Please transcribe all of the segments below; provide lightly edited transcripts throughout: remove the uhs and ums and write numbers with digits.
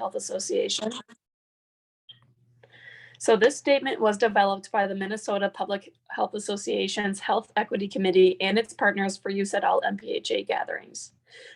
Health Association. So this statement was developed by the Minnesota Public Health Association's Health Equity Committee and its partners for use at all MPHA gatherings.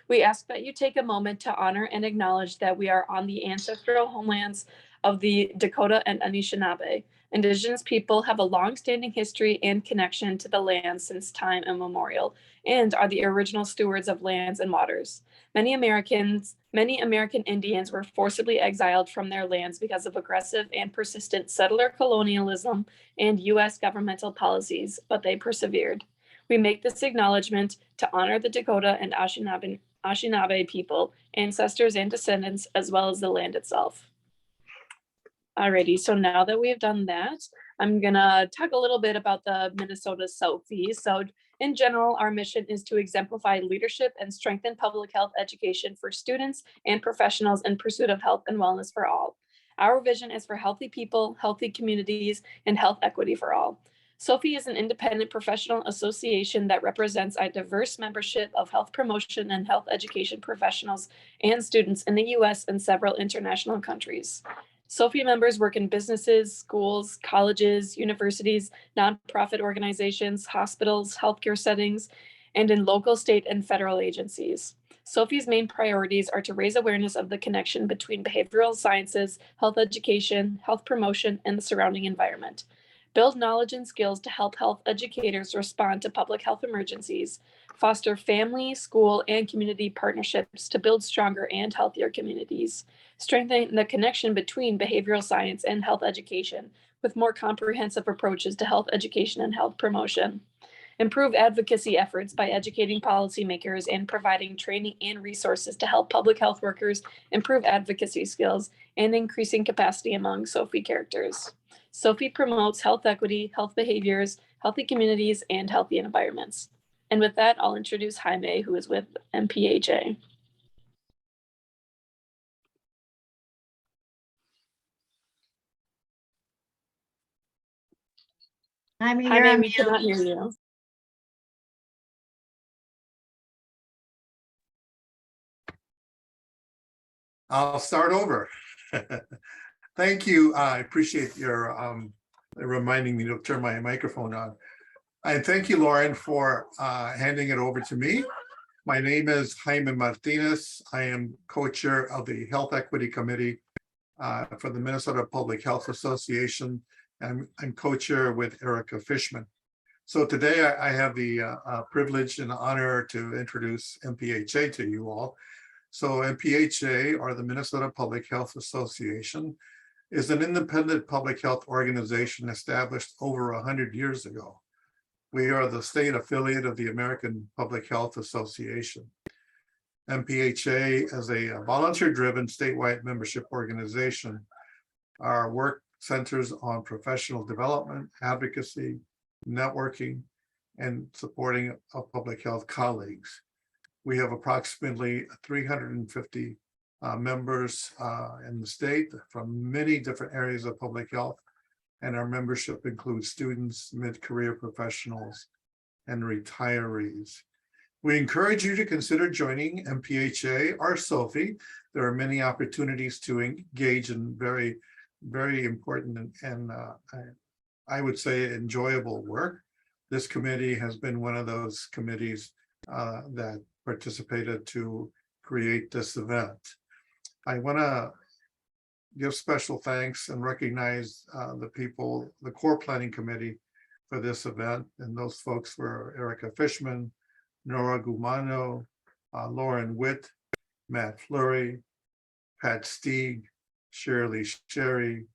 We ask that you take a moment to honor and acknowledge that we are on the ancestral homelands of the Dakota and Anishinaabe. Indigenous people have a long-standing history and connection to the land since time immemorial, and are the original stewards of lands and waters. Many American Indians were forcibly exiled from their lands because of aggressive and persistent settler colonialism and U.S. governmental policies, but they persevered. We make this acknowledgement to honor the Dakota and Anishinaabe people, ancestors and descendants, as well as the land itself. Alrighty, so now that we have done that, I'm gonna talk a little bit about the Minnesota SOPHI. So in general, our mission is to exemplify leadership and strengthen public health education for students and professionals in pursuit of health and wellness for all. Our vision is for healthy people, healthy communities, and health equity for all. SOPHI is an independent professional association that represents a diverse membership of health promotion and health education professionals and students in the US and several international countries. SOPHI members work in businesses, schools, colleges, universities, nonprofit organizations, hospitals, healthcare settings, and in local, state, and federal agencies. SOPHI's main priorities are to raise awareness of the connection between behavioral sciences, health education, health promotion, and the surrounding environment. Build knowledge and skills to help health educators respond to public health emergencies. Foster family, school, and community partnerships to build stronger and healthier communities. Strengthen the connection between behavioral science and health education with more comprehensive approaches to health education and health promotion. Improve advocacy efforts by educating policymakers and providing training and resources to help public health workers improve advocacy skills and increasing capacity among SOPHI characters. SOPHI promotes health equity, health behaviors, healthy communities, and healthy environments. And with that, I'll introduce Jaime, who is with Mpha. Jaime, we cannot hear you. I'll start over. Thank you. I appreciate your reminding me to turn my microphone on. I thank you, Lauren, for handing it over to me. My name is Jaime Martinez. I am co-chair of the Health Equity Committee for the Minnesota Public Health Association. And I'm co-chair with Erica Fishman. So today I have the privilege and honor to introduce Mpha to you all. So Mpha, or the Minnesota Public Health Association, is an independent public health organization established over 100 years ago. We are the state affiliate of the American Public Health Association. Mpha is a volunteer-driven statewide membership organization. Our work centers on professional development, advocacy, networking, and supporting of public health colleagues. We have approximately 350 members in the state from many different areas of public health, and our membership includes students, mid-career professionals, and retirees. We encourage you to consider joining Mpha or SOPHI. There are many opportunities to engage in very, very important and I would say enjoyable work. This committee has been one of those committees that participated to create this event. I want to give special thanks and recognize the people, the core planning committee for this event, and those folks were Erica Fishman, Nora Gumano, Lauren Witt, Matt Fleury, Pat Stieg, Shirley Sherry,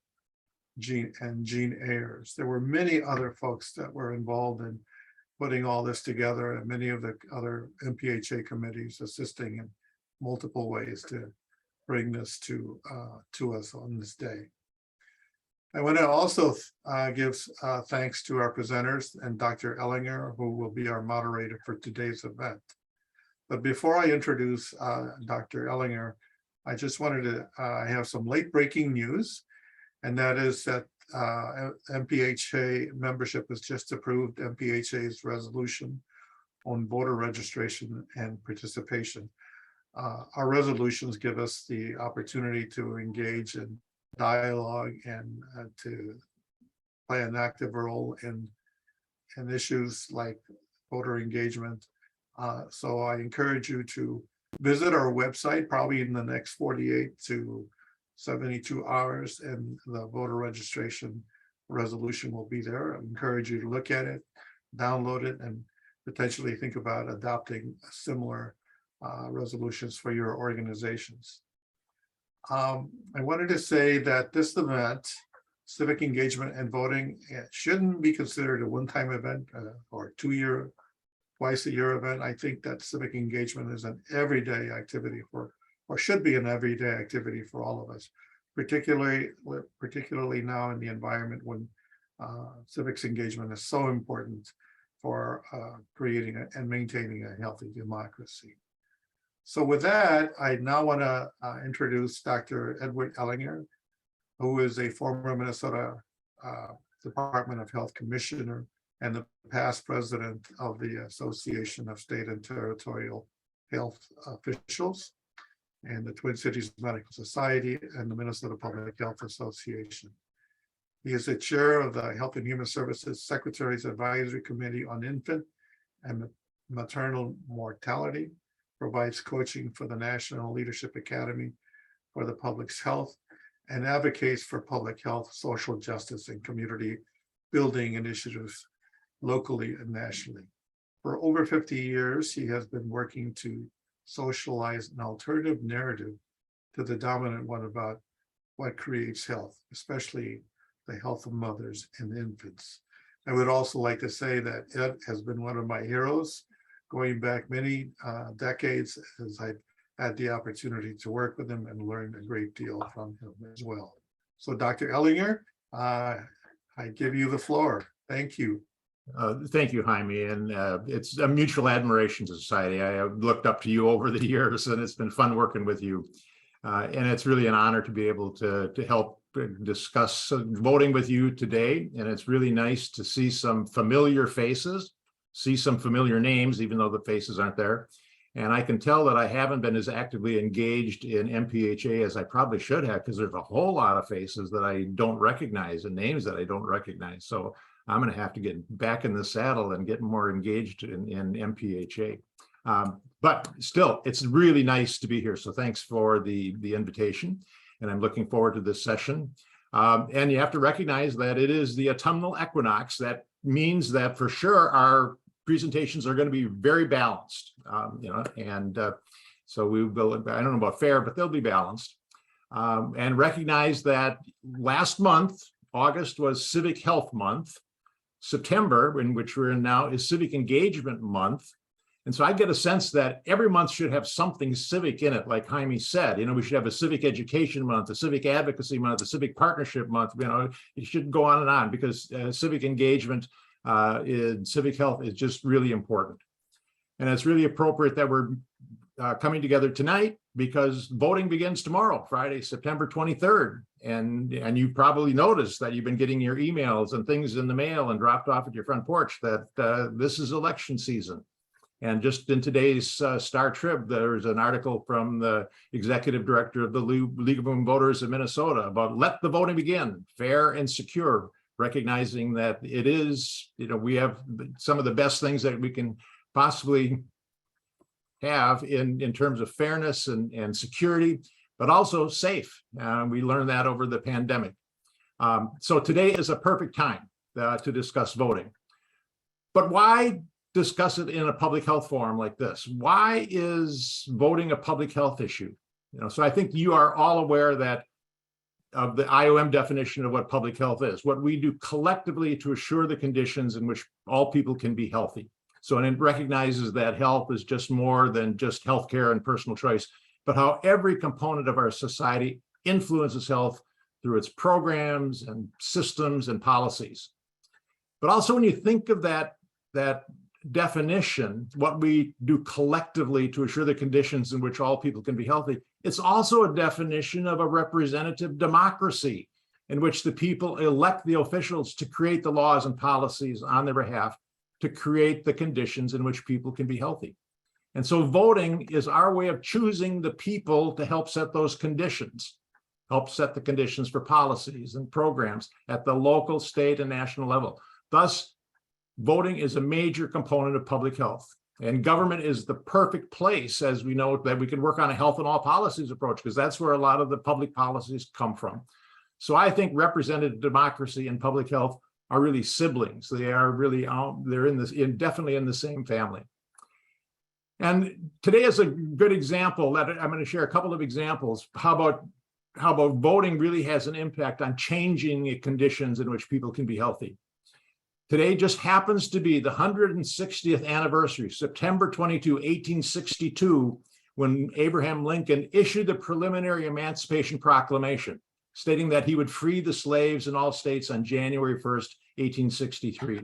Jean Ayers. There were many other folks that were involved in putting all this together, and many of the other Mpha committees assisting in multiple ways to bring this to us on this day. I want to also give thanks to our presenters and Dr. Ellinger, who will be our moderator for today's event. But before I introduce Dr. Ellinger, I just wanted to have some late breaking news, and that is that Mpha membership has just approved Mpha's resolution on voter registration and participation. our resolutions give us the opportunity to engage in dialogue and to play an active role in issues like voter engagement. So I encourage you to visit our website probably in the next 48 to 72 hours, and the voter registration resolution will be there. I encourage you to look at it, download it, and potentially think about adopting similar resolutions for your organizations. I wanted to say that this event, civic engagement and voting, shouldn't be considered a one-time event or twice a year event. I think that civic engagement is an everyday activity or should be an everyday activity for all of us, particularly now in the environment when civics engagement is so important for creating and maintaining a healthy democracy. So with that, I now want to introduce Dr. Edward Ellinger, who is a former Minnesota Department of Health Commissioner and the past president of the Association of State and Territorial Health Officials and the Twin Cities Medical Society and the Minnesota Public Health Association. He is the chair of the Health and Human Services Secretary's Advisory Committee on Infant and Maternal Mortality, provides coaching for the National Leadership Academy for the Public's Health, and advocates for public health, social justice, and community building initiatives locally and nationally. For over 50 years, he has been working to socialize an alternative narrative to the dominant one about what creates health, especially the health of mothers and infants. I would also like to say that Ed has been one of my heroes going back many decades, as I've had the opportunity to work with him and learn a great deal from him as well. So Dr. Ellinger, I give you the floor. Thank you. Thank you, Jaime, and it's a mutual admiration society. I have looked up to you over the years, and it's been fun working with you. And it's really an honor to be able to help discuss voting with you today. And it's really nice to see some familiar faces, see some familiar names, even though the faces aren't there. And I can tell that I haven't been as actively engaged in MPHA as I probably should have, because there's a whole lot of faces that I don't recognize and names that I don't recognize. So I'm going to have to get back in the saddle and get more engaged in MPHA. But still, it's really nice to be here. So thanks for the invitation. And I'm looking forward to this session. And you have to recognize that it is the autumnal equinox. That means that for sure our presentations are going to be very balanced. So we will, I don't know about fair, but they'll be balanced. And recognize that last month, August, was Civic Health Month. September, in which we're in now, is Civic Engagement Month. And so I get a sense that every month should have something civic in it, like Jaime said. We should have a Civic Education Month, a Civic Advocacy Month, a Civic Partnership Month. It should go on and on, because civic engagement in civic health is just really important. And it's really appropriate that we're coming together tonight, because voting begins tomorrow, Friday, September 23rd. And you've probably noticed that you've been getting your emails and things in the mail and dropped off at your front porch that this is election season. And just in today's Star Trib, there's an article from the executive director of the League of Women Voters of Minnesota about let the voting begin, fair and secure, recognizing that it is, we have some of the best things that we can possibly have in terms of fairness and security, but also safe. We learned that over the pandemic. So today is a perfect time to discuss voting. But why discuss it in a public health forum like this? Why is voting a public health issue? So I think you are all aware that of the IOM definition of what public health is, what we do collectively to assure the conditions in which all people can be healthy. So, and it recognizes that health is just more than just healthcare and personal choice, but how every component of our society influences health through its programs and systems and policies. But also when you think of that definition, what we do collectively to assure the conditions in which all people can be healthy, it's also a definition of a representative democracy in which the people elect the officials to create the laws and policies on their behalf to create the conditions in which people can be healthy. And so voting is our way of choosing the people to help set those conditions, help set the conditions for policies and programs at the local, state, and national level. Thus, voting is a major component of public health. And government is the perfect place, as we know, that we can work on a health and all policies approach, because that's where a lot of the public policies come from. So I think representative democracy and public health are really siblings. They are really, they're definitely in the same family. And today is a good example that I'm going to share a couple of examples. How about voting really has an impact on changing the conditions in which people can be healthy. Today just happens to be the 160th anniversary, September 22, 1862, when Abraham Lincoln issued the preliminary Emancipation Proclamation, stating that he would free the slaves in all states on January 1st, 1863.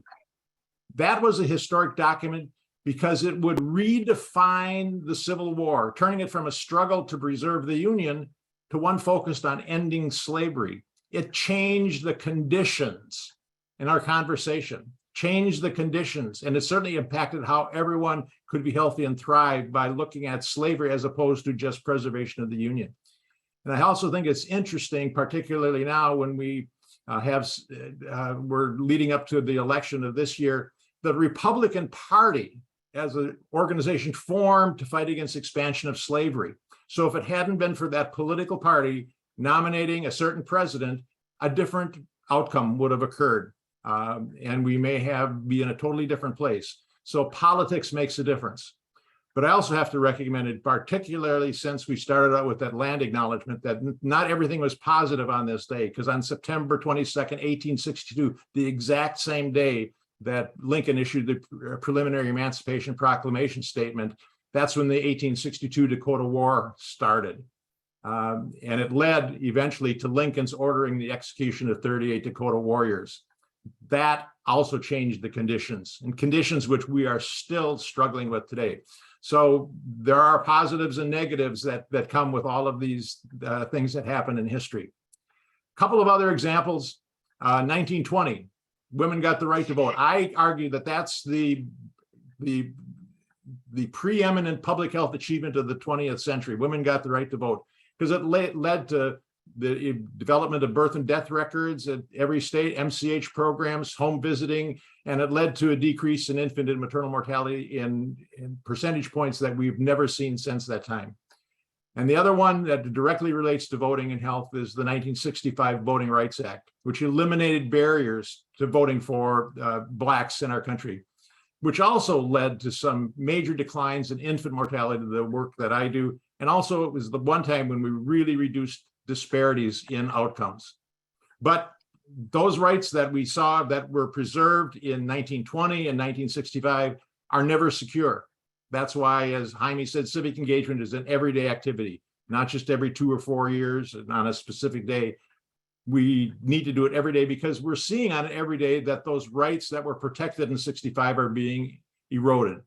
That was a historic document because it would redefine the Civil War, turning it from a struggle to preserve the Union to one focused on ending slavery. It changed the conditions in our conversation, changed the conditions, and it certainly impacted how everyone could be healthy and thrive by looking at slavery as opposed to just preservation of the Union. And I also think it's interesting, particularly now when we're leading up to the election of this year, the Republican Party as an organization formed to fight against expansion of slavery. So if it hadn't been for that political party nominating a certain president, a different outcome would have occurred. And we may be in a totally different place. So politics makes a difference. But I also have to recommend it, particularly since we started out with that land acknowledgement, that not everything was positive on this day, because on September 22nd, 1862, the exact same day that Lincoln issued the preliminary Emancipation Proclamation statement, that's when the 1862 Dakota War started. And it led eventually to Lincoln's ordering the execution of 38 Dakota warriors. That also changed the conditions, and conditions which we are still struggling with today. So there are positives and negatives that come with all of these things that happen in history. A couple of other examples, 1920, women got the right to vote. I argue that that's the preeminent public health achievement of the 20th century. Women got the right to vote because it led to the development of birth and death records at every state, MCH programs, home visiting, and it led to a decrease in infant and maternal mortality in percentage points that we've never seen since that time. And the other one that directly relates to voting and health is the 1965 Voting Rights Act, which eliminated barriers to voting for Blacks in our country, which also led to some major declines in infant mortality, the work that I do. And also it was the one time when we really reduced disparities in outcomes. But those rights that we saw that were preserved in 1920 and 1965 are never secure. That's why, as Jaime said, civic engagement is an everyday activity, not just every 2 or 4 years and on a specific day. We need to do it every day because we're seeing on it every day that those rights that were protected in 65 are being eroded.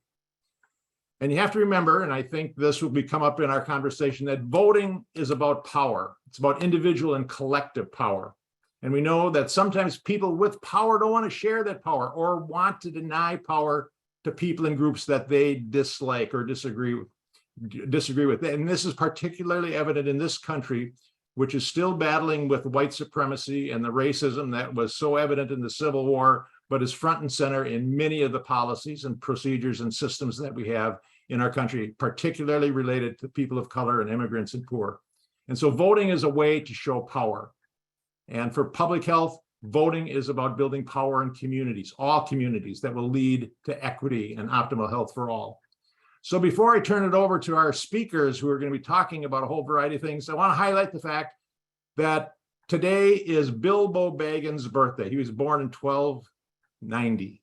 And you have to remember, and I think this will come up in our conversation, that voting is about power. It's about individual and collective power. And we know that sometimes people with power don't want to share that power or want to deny power to people in groups that they dislike or disagree with. And this is particularly evident in this country, which is still battling with white supremacy and the racism that was so evident in the Civil War, but is front and center in many of the policies and procedures and systems that we have in our country, particularly related to people of color and immigrants and poor. And so voting is a way to show power. And for public health, voting is about building power in communities, all communities, that will lead to equity and optimal health for all. So before I turn it over to our speakers who are going to be talking about a whole variety of things, I want to highlight the fact that today is Bilbo Baggins' birthday. He was born in 1290.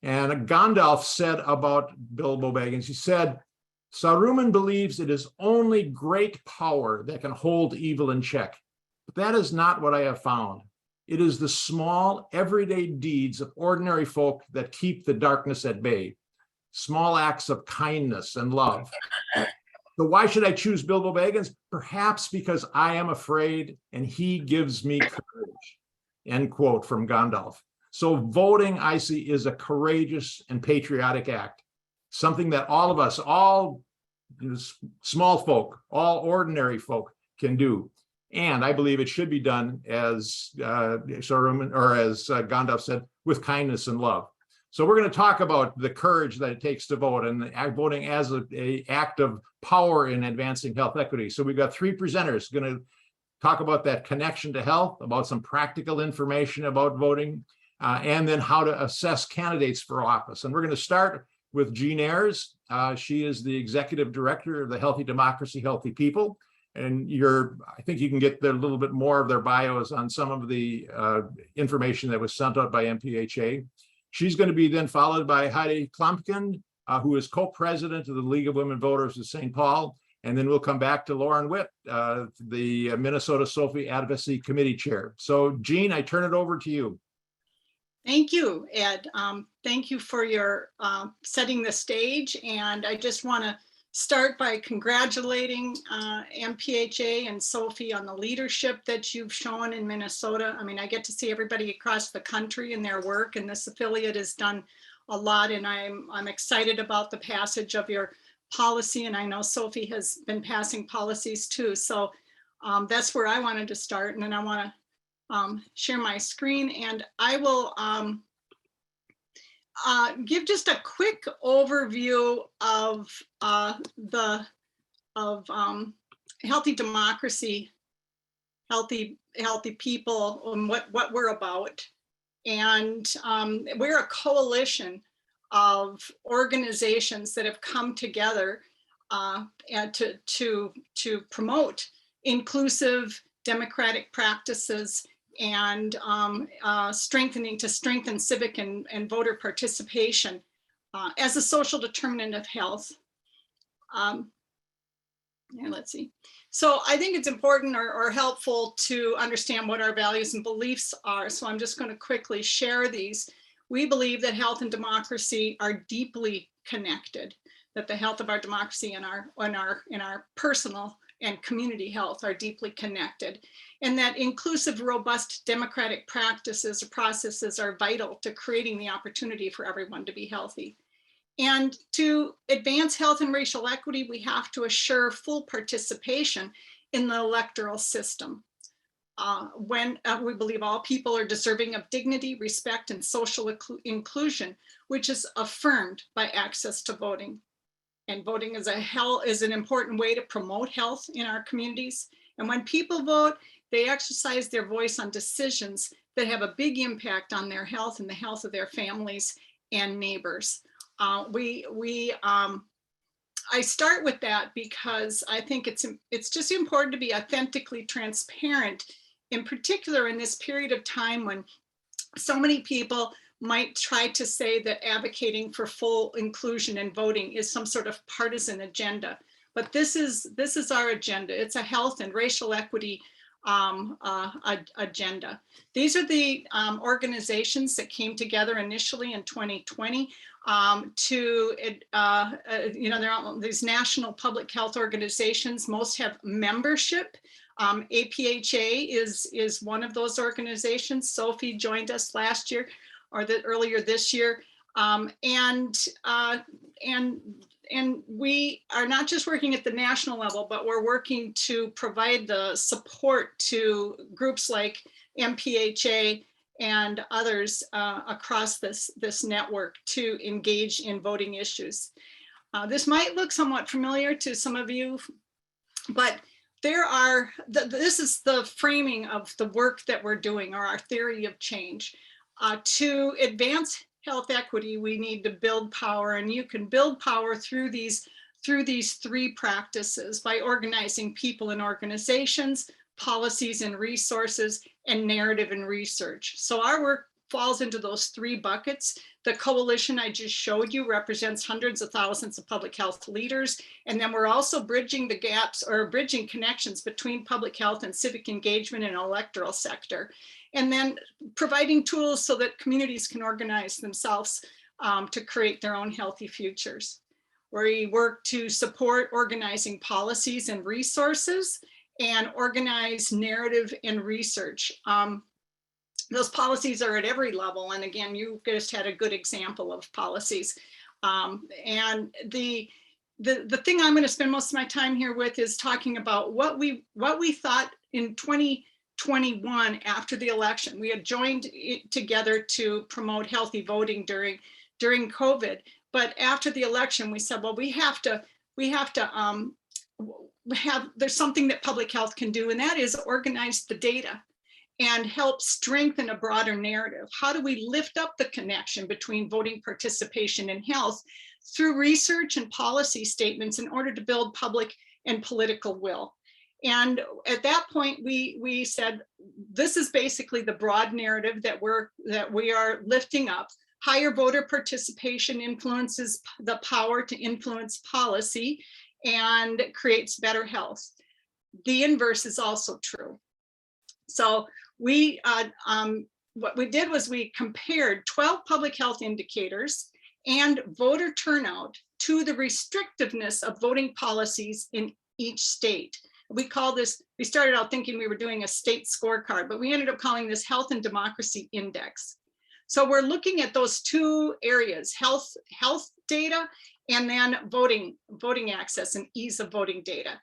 And Gandalf said about Bilbo Baggins, he said, Saruman believes it is only great power that can hold evil in check. But that is not what I have found. It is the small, everyday deeds of ordinary folk that keep the darkness at bay. Small acts of kindness and love. So why should I choose Bilbo Baggins? Perhaps because I am afraid and he gives me courage. End quote from Gandalf. So voting, I see, is a courageous and patriotic act. something that all of us, all small folk, all ordinary folk can do. And I believe it should be done as Gandalf said, with kindness and love. So we're going to talk about the courage that it takes to vote and voting as an act of power in advancing health equity. So we've got three presenters going to talk about that connection to health, about some practical information about voting, and then how to assess candidates for office. And we're going to start with Jean Ayers. She is the executive director of the Healthy Democracy, Healthy People. And I think you can get a little bit more of their bios on some of the information that was sent out by Mpha. She's going to be then followed by Heidi Klumpkin, who is co-president of the League of Women Voters of St. Paul. And then we'll come back to Lauren Witt, the Minnesota SOFI Advocacy Committee Chair. So Jean, I turn it over to you. Thank you, Ed. Thank you for your setting the stage. And I just want to start by congratulating Mpha and SOFI on the leadership that you've shown in Minnesota. I mean, I get to see everybody across the country in their work, and this affiliate has done a lot, and I'm excited about the passage of your policy, and I know SOFI has been passing policies too. So that's where I wanted to start, and then I want to share my screen, and I will give just a quick overview of healthy democracy, healthy people, and what we're about. And we're a coalition of organizations that have come together and to promote inclusive democratic practices and strengthen civic and voter participation as a social determinant of health. Let's see. So I think it's important or helpful to understand what our values and beliefs are. So I'm just going to quickly share these. We believe that health and democracy are deeply connected, that the health of our democracy and our personal and community health are deeply connected, and that inclusive, robust democratic practices or processes are vital to creating the opportunity for everyone to be healthy. And to advance health and racial equity, we have to assure full participation in the electoral system. When we believe all people are deserving of dignity, respect, and social inclusion, which is affirmed by access to voting. And voting is an important way to promote health in our communities. And when people vote, they exercise their voice on decisions that have a big impact on their health and the health of their families and neighbors. I start with that because I think it's just important to be authentically transparent, in particular in this period of time when so many people might try to say that advocating for full inclusion in voting is some sort of partisan agenda. But this is our agenda. It's a health and racial equity agenda. These are the organizations that came together initially in 2020 these national public health organizations. Most have membership. APHA is one of those organizations. SOFI joined us last year earlier this year. And we are not just working at the national level, but we're working to provide the support to groups like Mpha and others across this network to engage in voting issues. This might look somewhat familiar to some of you, but this is the framing of the work that we're doing, or our theory of change. To advance health equity, we need to build power, and you can build power through these three practices: by organizing people and organizations, policies and resources, and narrative and research. So our work falls into those three buckets. The coalition I just showed you represents hundreds of thousands of public health leaders. And then we're also bridging the gaps or bridging connections between public health and civic engagement and electoral sector. And then providing tools so that communities can organize themselves to create their own healthy futures. We work to support organizing policies and resources and organize narrative and research. Those policies are at every level. And again, you just had a good example of policies. And the thing I'm going to spend most of my time here with is talking about what we thought in 2021 after the election. We had joined together to promote healthy voting during COVID, but after the election, we said, well, there's something that public health can do, and that is organize the data and help strengthen a broader narrative. How do we lift up the connection between voting participation and health through research and policy statements in order to build public and political will? And at that point, we said, this is basically the broad narrative that we are lifting up. Higher voter participation influences the power to influence policy and creates better health. The inverse is also true. So what we did was we compared 12 public health indicators and voter turnout to the restrictiveness of voting policies in each state. We started out thinking we were doing a state scorecard, but we ended up calling this Health and Democracy Index. So we're looking at those two areas, health data, and then voting access and ease of voting data.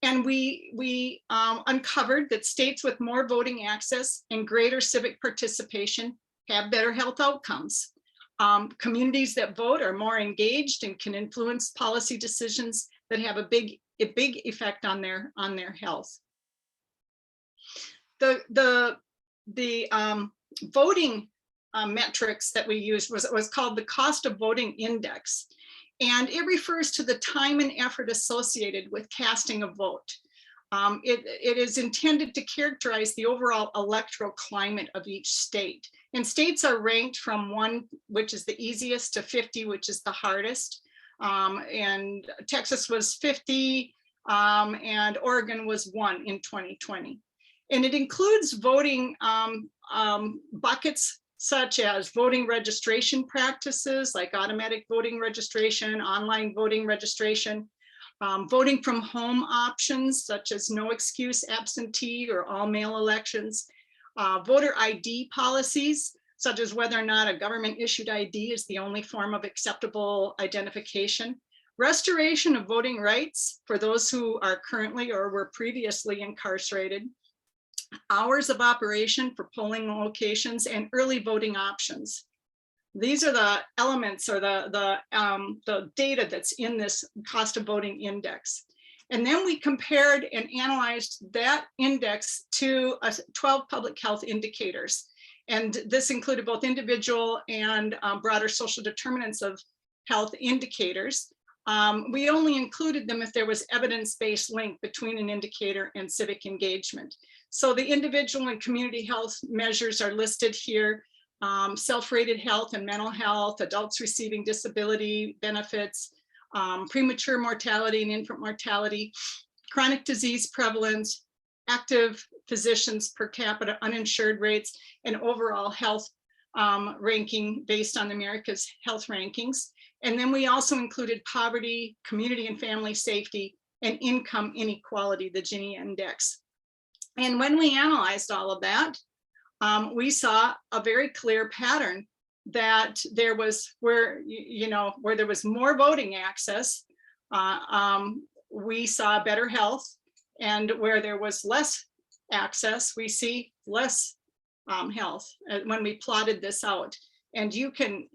And we uncovered that states with more voting access and greater civic participation have better health outcomes. Communities that vote are more engaged and can influence policy decisions that have a big effect on their health. The voting metrics that we used was called the Cost of Voting Index. And it refers to the time and effort associated with casting a vote. It is intended to characterize the overall electoral climate of each state. And states are ranked from 1, which is the easiest, to 50, which is the hardest. And Texas was 50, and Oregon was 1 in 2020. And it includes voting buckets such as voting registration practices like automatic voting registration, online voting registration, voting from home options such as no excuse absentee or all mail elections, voter ID policies such as whether or not a government issued ID is the only form of acceptable identification, restoration of voting rights for those who are currently or were previously incarcerated, hours of operation for polling locations, and early voting options. These are the elements or the data that's in this cost of voting index. And then we compared and analyzed that index to 12 public health indicators. And this included both individual and broader social determinants of health indicators. We only included them if there was evidence-based link between an indicator and civic engagement. So the individual and community health measures are listed here: self-rated health and mental health, adults receiving disability benefits, premature mortality and infant mortality, chronic disease prevalence, active physicians per capita uninsured rates, and overall health ranking based on America's health rankings. And then we also included poverty, community and family safety, and income inequality, the Gini index. And when we analyzed all of that, we saw a very clear pattern that there was where there was more voting access, we saw better health, and where there was less access, we see less health when we plotted this out. And you can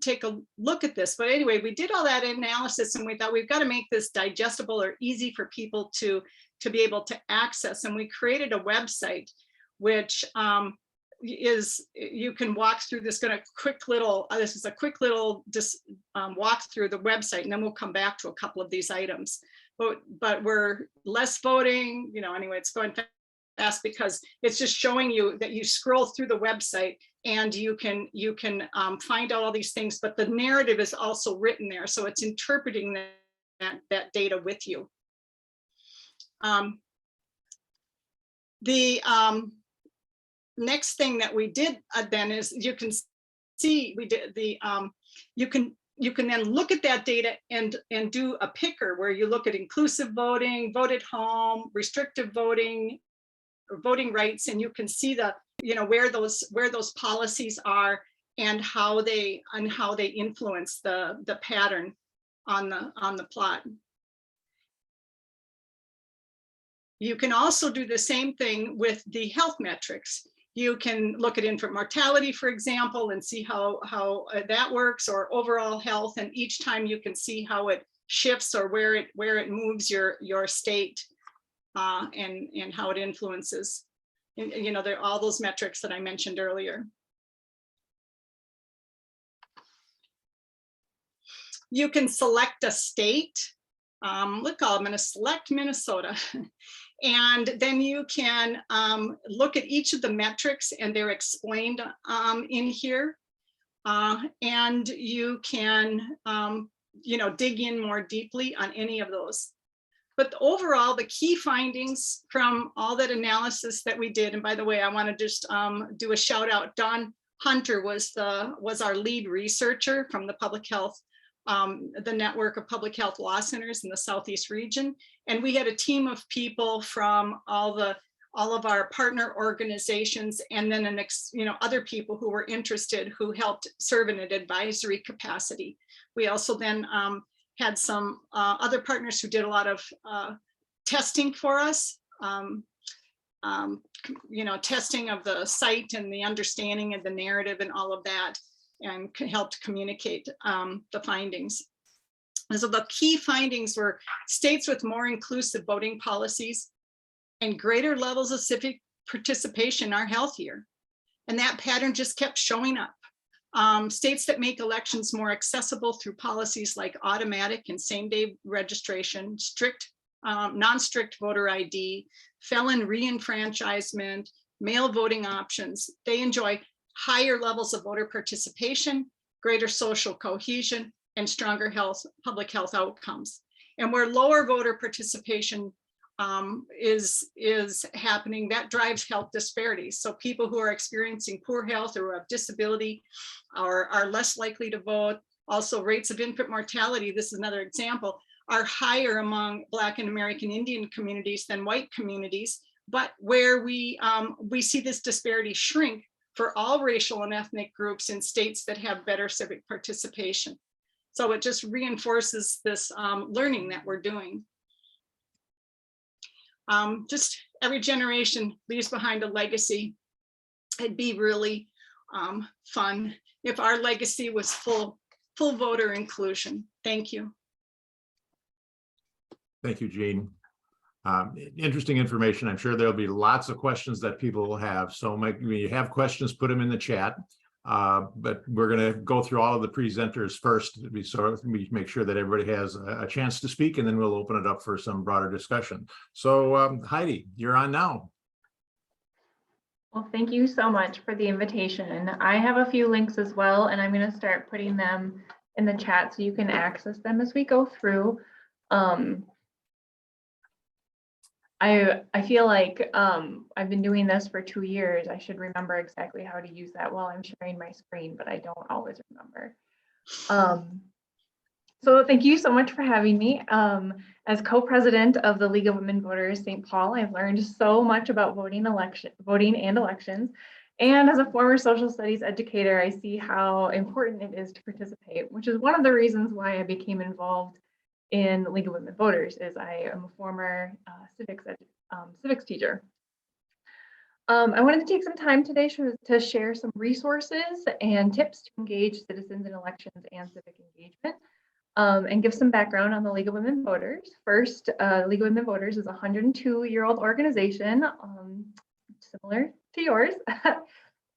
take a look at this. But anyway, we did all that analysis and we thought we've got to make this digestible or easy for people to be able to access. And we created a website, which you can walk through this. This is a quick little walk through the website, and then we'll come back to a couple of these items. But we're less voting, anyway, it's going fast because it's just showing you that you scroll through the website and you can find out all these things, but the narrative is also written there. So it's interpreting that data with you. The next thing that we did then is you can see we did you can then look at that data and do a picker where you look at inclusive voting, vote at home, restrictive voting, or voting rights, and you can see where those policies are and how they influence the pattern on the plot. You can also do the same thing with the health metrics. You can look at infant mortality, for example, and see how that works, or overall health. And each time you can see how it shifts or where it moves your state and how it influences. And, you know, there are all those metrics that I mentioned earlier. You can select a state. Look, I'm going to select Minnesota. And then you can look at each of the metrics, and they're explained in here. And you can, you know, dig in more deeply on any of those. But overall, the key findings from all that analysis that we did, and by the way, I want to just do a shout out. Dawn Hunter was our lead researcher from the public health, the network of public health law centers in the Southeast region. And we had a team of people from all of our partner organizations, and then you know, other people who were interested, who helped serve in an advisory capacity. We also then had some other partners who did a lot of testing for us, you know, testing of the site and the understanding of the narrative and all of that, and helped communicate the findings. And so the key findings were states with more inclusive voting policies and greater levels of civic participation are healthier. And that pattern just kept showing up. States that make elections more accessible through policies like automatic and same-day registration, strict, non-strict voter ID, felon re-enfranchisement, mail voting options, they enjoy higher levels of voter participation, greater social cohesion, and stronger public health outcomes. And where lower voter participation is happening, that drives health disparities. So people who are experiencing poor health or have disability are less likely to vote. Also, rates of infant mortality, this is another example, are higher among Black and American Indian communities than white communities. But where we see this disparity shrink for all racial and ethnic groups in states that have better civic participation. So it just reinforces this learning that we're doing. Just every generation leaves behind a legacy. It'd be really fun if our legacy was full voter inclusion. Thank you. Thank you, Jean. Interesting information. I'm sure there'll be lots of questions that people will have. So when you have questions, put them in the chat. But we're going to go through all of the presenters first, so we make sure that everybody has a chance to speak, and then we'll open it up for some broader discussion. So Heidi, you're on now. Well, thank you so much for the invitation. I have a few links as well, and I'm going to start putting them in the chat so you can access them as we go through. I feel like I've been doing this for 2 years. I should remember exactly how to use that while I'm sharing my screen, but I don't always remember. So thank you so much for having me. As co-president of the League of Women Voters St. Paul, I've learned so much about voting and elections. And as a former social studies educator, I see how important it is to participate, which is one of the reasons why I became involved in League of Women Voters. Is I am a former civics teacher. I wanted to take some time today to share some resources and tips to engage citizens in elections and civic engagement, and give some background on the League of Women Voters. First, League of Women Voters is a 102-year-old organization, similar to yours,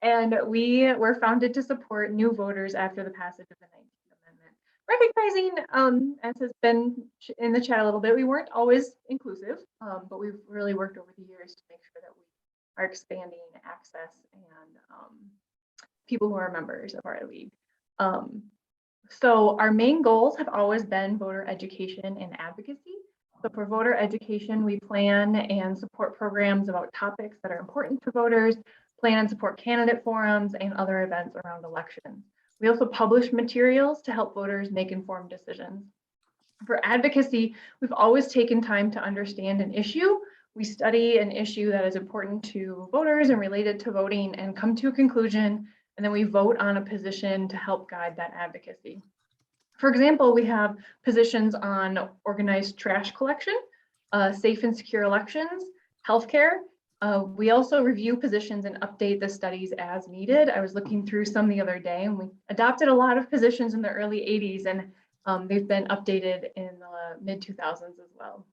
and we were founded to support new voters after the passage of the 19th Amendment. Recognizing, as has been in the chat a little bit, we weren't always inclusive, but we've really worked over the years to make sure that we are expanding access and people who are members of our league. So our main goals have always been voter education and advocacy. So for voter education, we plan and support programs about topics that are important to voters, plan and support candidate forums and other events around elections. We also publish materials to help voters make informed decisions. For advocacy, we've always taken time to understand an issue. We study an issue that is important to voters and related to voting and come to a conclusion And then we vote on a position to help guide that advocacy. For example, we have positions on organized trash collection, safe and secure elections, healthcare. We also review positions and update the studies as needed. I was looking through some the other day, and we adopted a lot of positions in the early 80s, and they've been updated in the mid 2000s as well.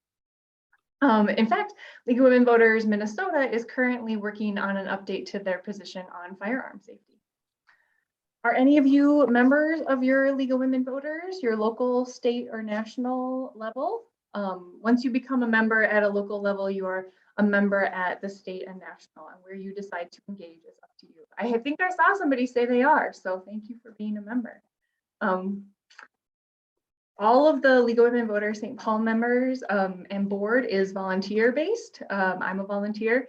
In fact, League of Women Voters Minnesota is currently working on an update to their position on firearm safety. Are any of you members of your League of Women Voters, your local, state, or national level? Once you become a member at a local level, you are a member at the state and national, and where you decide to engage is up to you. I think I saw somebody say they are, so thank you for being a member. All of the League of Women Voters St. Paul members and board is volunteer based. I'm a volunteer.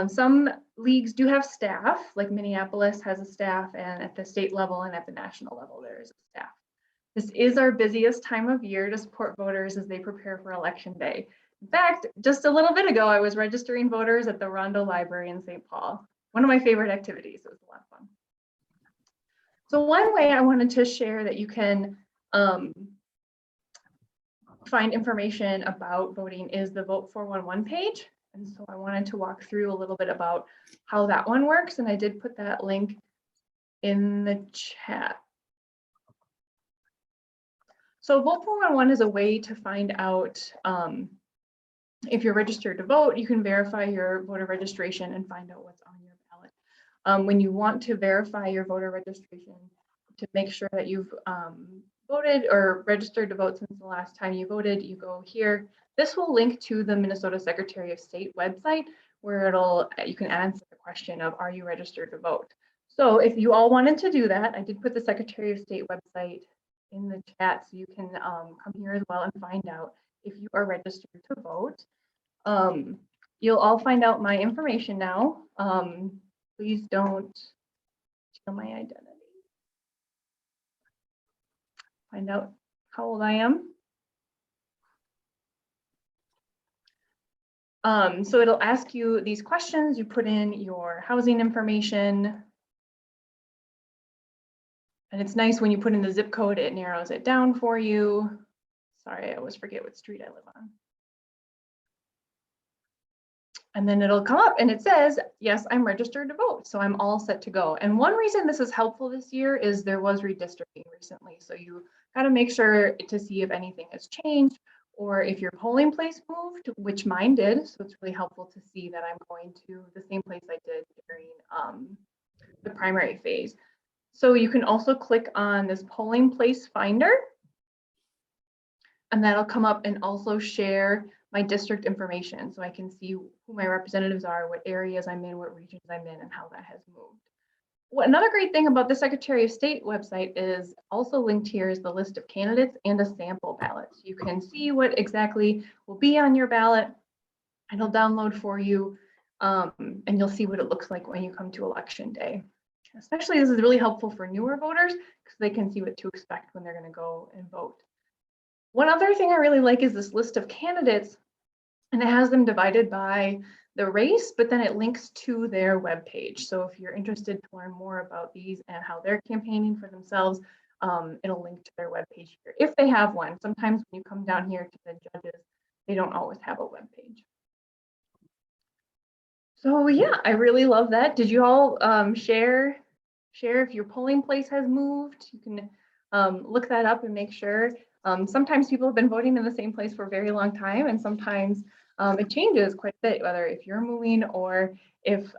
Some leagues do have staff, like Minneapolis has a staff, and at the state level and at the national level, there is a staff. This is our busiest time of year to support voters as they prepare for election day. In fact, just a little bit ago, I was registering voters at the Rondo Library in St. Paul. One of my favorite activities. It was a lot of fun. So one way I wanted to share that you can find information about voting is the Vote 411 page. And so I wanted to walk through a little bit about how that one works. And I did put that link in the chat. So Vote 411 is a way to find out if you're registered to vote. You can verify your voter registration and find out what's on your ballot. When you want to verify your voter registration to make sure that you've voted or registered to vote since the last time you voted, you go here. This will link to the Minnesota Secretary of State website where you can answer the question of, are you registered to vote? So if you all wanted to do that, I did put the Secretary of State website in the chat, so you can come here as well and find out if you are registered to vote. You'll all find out my information now. Please don't steal my identity. Find out how old I am. So it'll ask you these questions. You put in your housing information. And it's nice when you put in the zip code, it narrows it down for you. Sorry, I always forget what street I live on. And then it'll come up and it says, yes, I'm registered to vote. So I'm all set to go. And one reason this is helpful this year is there was redistricting recently. So you got to make sure to see if anything has changed or if your polling place moved, which mine did. So it's really helpful to see that I'm going to the same place I did during the primary phase. So you can also click on this polling place finder. And that'll come up and also share my district information. So I can see who my representatives are, what areas I'm in, what regions I'm in, and how that has moved. Another great thing about the Secretary of State website is also linked here is the list of candidates and a sample ballot. So you can see what exactly will be on your ballot and it'll download for you. And you'll see what it looks like when you come to election day. Especially this is really helpful for newer voters because they can see what to expect when they're going to go and vote. One other thing I really like is this list of candidates, and it has them divided by the race, but then it links to their webpage. So if you're interested to learn more about these and how they're campaigning for themselves, it'll link to their webpage here if they have one. Sometimes when you come down here to the judges, they don't always have a webpage. So yeah, I really love that. Did you all share if your polling place has moved? You can look that up and make sure. Sometimes people have been voting in the same place for a very long time, and sometimes it changes quite a bit, whether if you're moving or if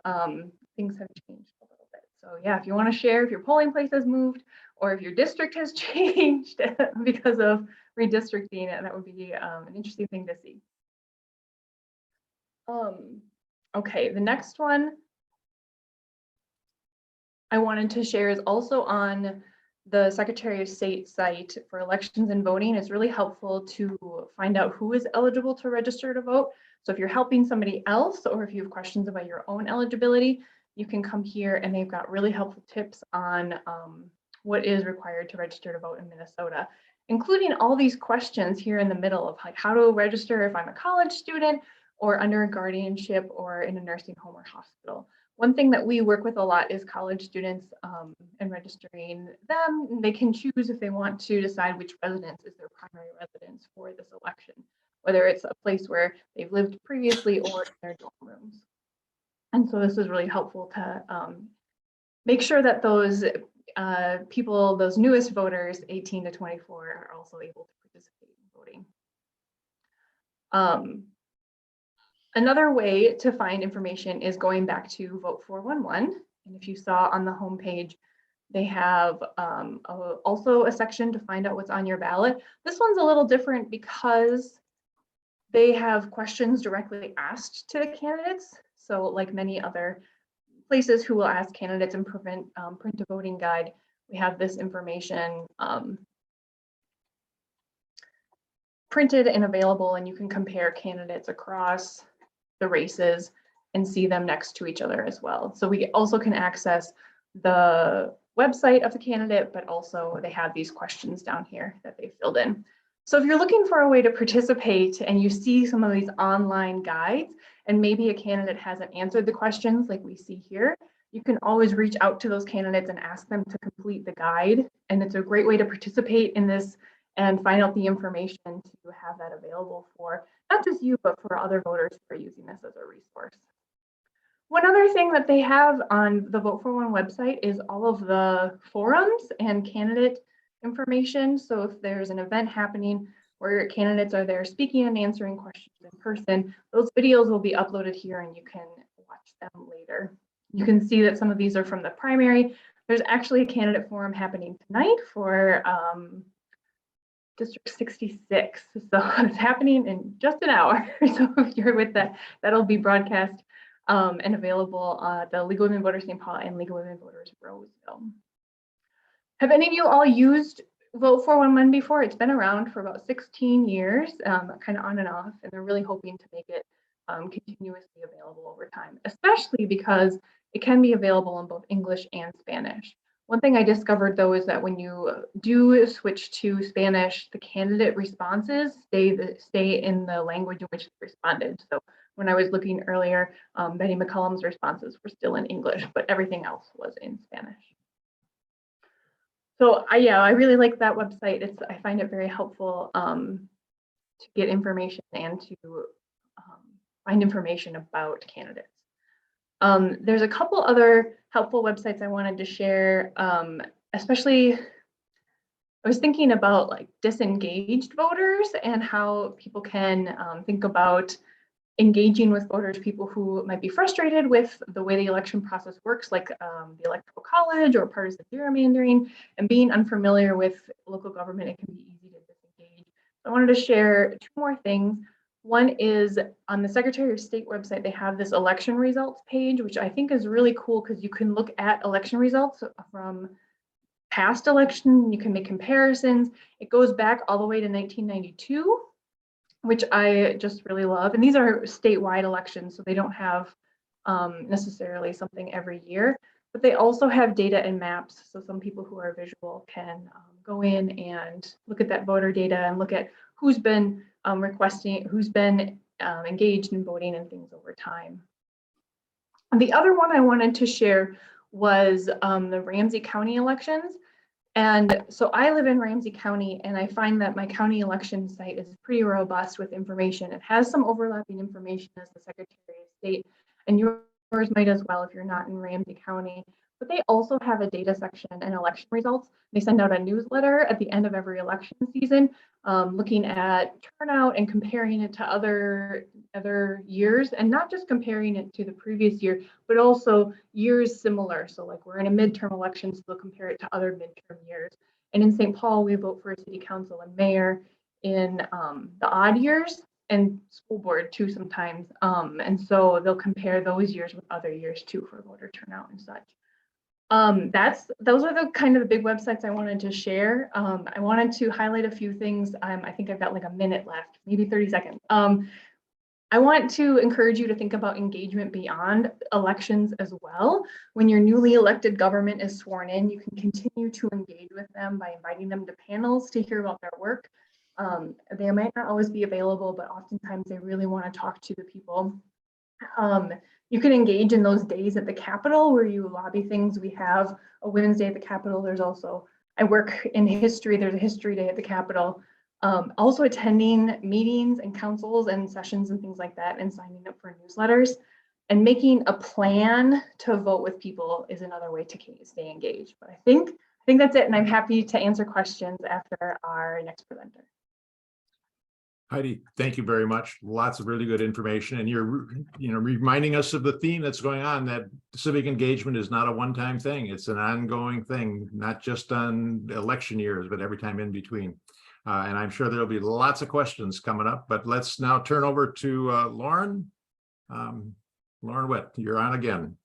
things have changed a little bit. So yeah, if you want to share if your polling place has moved or if your district has changed because of redistricting, that would be an interesting thing to see. Okay, the next one I wanted to share is also on the Secretary of State site for elections and voting. It's really helpful to find out who is eligible to register to vote. So if you're helping somebody else or if you have questions about your own eligibility, you can come here and they've got really helpful tips on what is required to register to vote in Minnesota, including all these questions here in the middle of like how to register if I'm a college student or under a guardianship or in a nursing home or hospital. One thing that we work with a lot is college students and registering them. They can choose if they want to decide which residence is their primary residence for this election, whether it's a place where they've lived previously or in their dorm rooms. And so this is really helpful to make sure that those people, those newest voters, 18 to 24, are also able to participate in voting. Another way to find information is going back to Vote 411. And if you saw on the homepage, they have also a section to find out what's on your ballot. This one's a little different because they have questions directly asked to the candidates. So like many other places who will ask candidates and print a voting guide, we have this information printed and available, and you can compare candidates across the races and see them next to each other as well. So we also can access the website of the candidate, but also they have these questions down here that they filled in. So if you're looking for a way to participate and you see some of these online guides and maybe a candidate hasn't answered the questions like we see here, you can always reach out to those candidates and ask them to complete the guide. And it's a great way to participate in this and find out the information to have that available for not just you, but for other voters who are using this as a resource. One other thing that they have on the Vote for One website is all of the forums and candidate information. So if there's an event happening where candidates are there speaking and answering questions in person, those videos will be uploaded here and you can watch them later. You can see that some of these are from the primary. There's actually a candidate forum happening tonight for District 66. So it's happening in just an hour. So if you're with that, that'll be broadcast and available at the League of Women Voters St. Paul and League of Women Voters Roseville. Have any of you all used Vote 411 before? It's been around for about 16 years, kind of on and off, and they're really hoping to make it continuously available over time, especially because it can be available in both English and Spanish. One thing I discovered though is that when you do switch to Spanish, the candidate responses stay in the language in which they responded. So when I was looking earlier, Betty McCollum's responses were still in English, but everything else was in Spanish. So I really like that website. I find it very helpful to get information and to find information about candidates. There's a couple other helpful websites I wanted to share, especially I was thinking about like disengaged voters and how people can think about engaging with voters, people who might be frustrated with the way the election process works, like the electoral college or partisan gerrymandering, and being unfamiliar with local government, it can be easy to disengage. So I wanted to share two more things. One is on the Secretary of State website, they have this election results page, which I think is really cool because you can look at election results from past election, you can make comparisons. It goes back all the way to 1992, which I just really love. And these are statewide elections, so they don't have necessarily something every year, but they also have data and maps. So some people who are visual can go in and look at that voter data and look at who's been requesting, who's been engaged in voting and things over time. And the other one I wanted to share was the Ramsey County elections. And so I live in Ramsey County, and I find that my county election site is pretty robust with information. It has some overlapping information as the Secretary of State, and yours might as well if you're not in Ramsey County. But they also have a data section and election results. They send out a newsletter at the end of every election season, looking at turnout and comparing it to other years, and not just comparing it to the previous year, but also years similar. So like we're in a midterm election, so they'll compare it to other midterm years. And in St. Paul, we vote for a city council and mayor in the odd years, and school board too sometimes. And so they'll compare those years with other years too for voter turnout and such. Those are the kind of the big websites I wanted to share. I wanted to highlight a few things. I think I've got like a minute left, maybe 30 seconds. I want to encourage you to think about engagement beyond elections as well. When your newly elected government is sworn in, you can continue to engage with them by inviting them to panels to hear about their work. They might not always be available, but oftentimes they really want to talk to the people. You can engage in those days at the Capitol where you lobby things. We have a Women's Day at the Capitol. There's also, I work in history, there's a History Day at the Capitol. Also attending meetings and councils and sessions and things like that, and signing up for newsletters. And making a plan to vote with people is another way to stay engaged. But I think that's it, and I'm happy to answer questions after our next presenter. Heidi, thank you very much. Lots of really good information, and you're reminding us of the theme that's going on, that civic engagement is not a one-time thing. It's an ongoing thing, not just on election years, but every time in between. And I'm sure there'll be lots of questions coming up, but let's now turn over to Lauren. Lauren Witt, you're on again.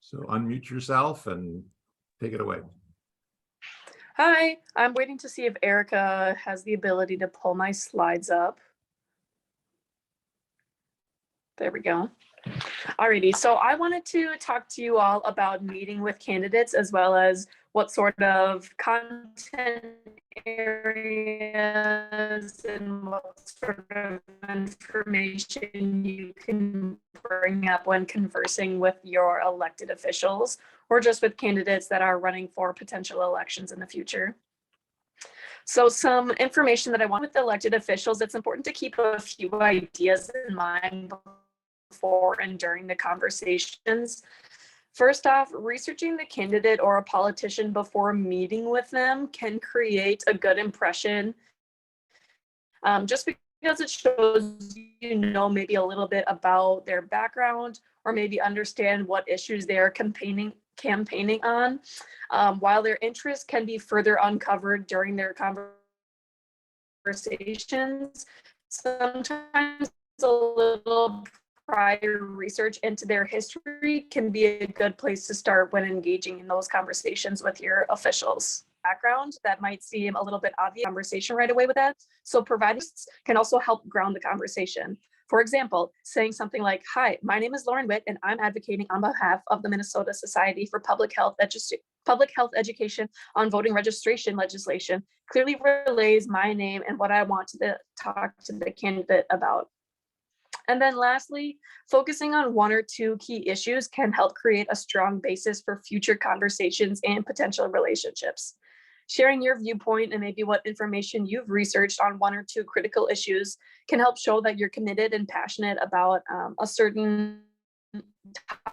So unmute yourself and take it away. Hi, I'm waiting to see if Erica has the ability to pull my slides up. There we go. Alrighty, so I wanted to talk to you all about meeting with candidates, as well as what sort of content areas and what sort of information you can bring up when conversing with your elected officials, or just with candidates that are running for potential elections in the future. So some information that I want with elected officials, it's important to keep a few ideas in mind before and during the conversations. First off, researching the candidate or a politician before meeting with them can create a good impression, just because it shows maybe a little bit about their background, or maybe understand what issues they are campaigning on, while their interests can be further uncovered during their conversations. Sometimes a little prior research into their history can be a good place to start when engaging in those conversations with your officials. Background that might seem a little bit obvious conversation right away with that. So providers can also help ground the conversation. For example, saying something like, "Hi, my name is Lauren Witt, and I'm advocating on behalf of the Minnesota Society for Public Health Education on voting registration legislation," clearly relays my name and what I want to talk to the candidate about. And then lastly, focusing on one or two key issues can help create a strong basis for future conversations and potential relationships. Sharing your viewpoint and maybe what information you've researched on one or two critical issues can help show that you're committed and passionate about a certain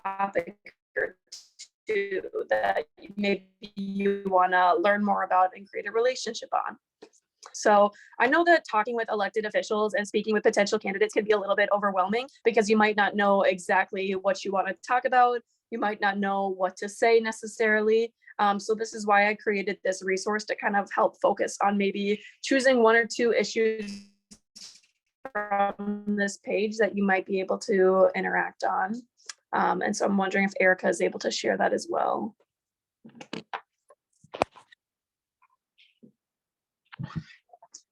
topic or two that maybe you want to learn more about and create a relationship on. So I know that talking with elected officials and speaking with potential candidates can be a little bit overwhelming, because you might not know exactly what you want to talk about. You might not know what to say necessarily. So this is why I created this resource to kind of help focus on maybe choosing one or two issues from this page that you might be able to interact on. And so I'm wondering if Erica is able to share that as well.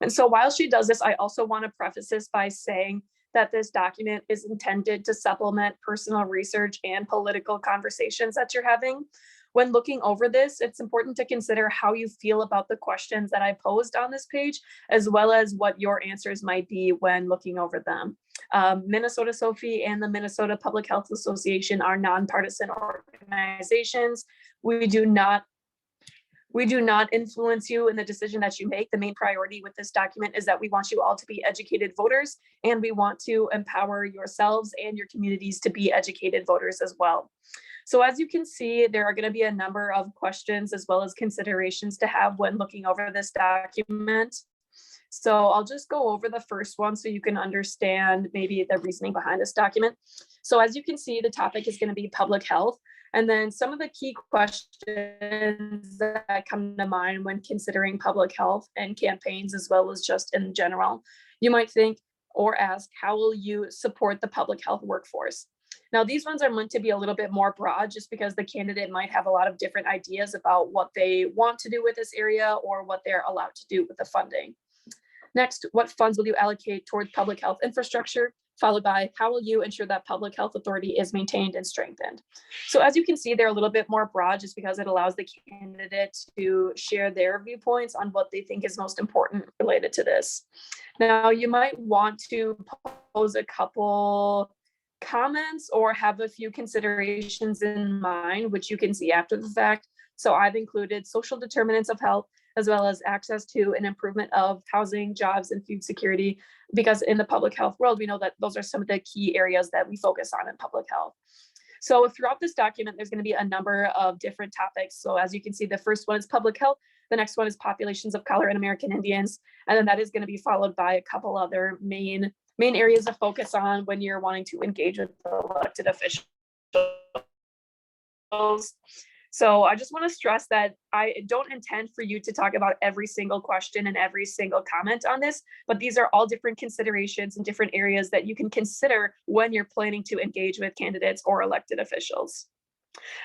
And so while she does this, I also want to preface this by saying that this document is intended to supplement personal research and political conversations that you're having. When looking over this, it's important to consider how you feel about the questions that I posed on this page, as well as what your answers might be when looking over them. Minnesota SOPHI and the Minnesota Public Health Association are nonpartisan organizations. We do not influence you in the decision that you make. The main priority with this document is that we want you all to be educated voters, and we want to empower yourselves and your communities to be educated voters as well. So as you can see, there are going to be a number of questions as well as considerations to have when looking over this document. So I'll just go over the first one so you can understand maybe the reasoning behind this document. So as you can see, the topic is going to be public health. And then some of the key questions that come to mind when considering public health and campaigns, as well as just in general, you might think or ask, how will you support the public health workforce? Now, these ones are meant to be a little bit more broad, just because the candidate might have a lot of different ideas about what they want to do with this area or what they're allowed to do with the funding. Next, what funds will you allocate towards public health infrastructure? followed by how will you ensure that public health authority is maintained and strengthened? So as you can see, they're a little bit more broad just because it allows the candidate to share their viewpoints on what they think is most important related to this. Now, you might want to pose a couple comments or have a few considerations in mind, which you can see after the fact. So I've included social determinants of health, as well as access to an improvement of housing, jobs, and food security, because in the public health world, we know that those are some of the key areas that we focus on in public health. So throughout this document, there's going to be a number of different topics. So as you can see, the first one is public health. The next one is populations of color and American Indians. And then that is going to be followed by a couple other main areas of focus on when you're wanting to engage with the elected officials. So I just want to stress that I don't intend for you to talk about every single question and every single comment on this, but these are all different considerations and different areas that you can consider when you're planning to engage with candidates or elected officials.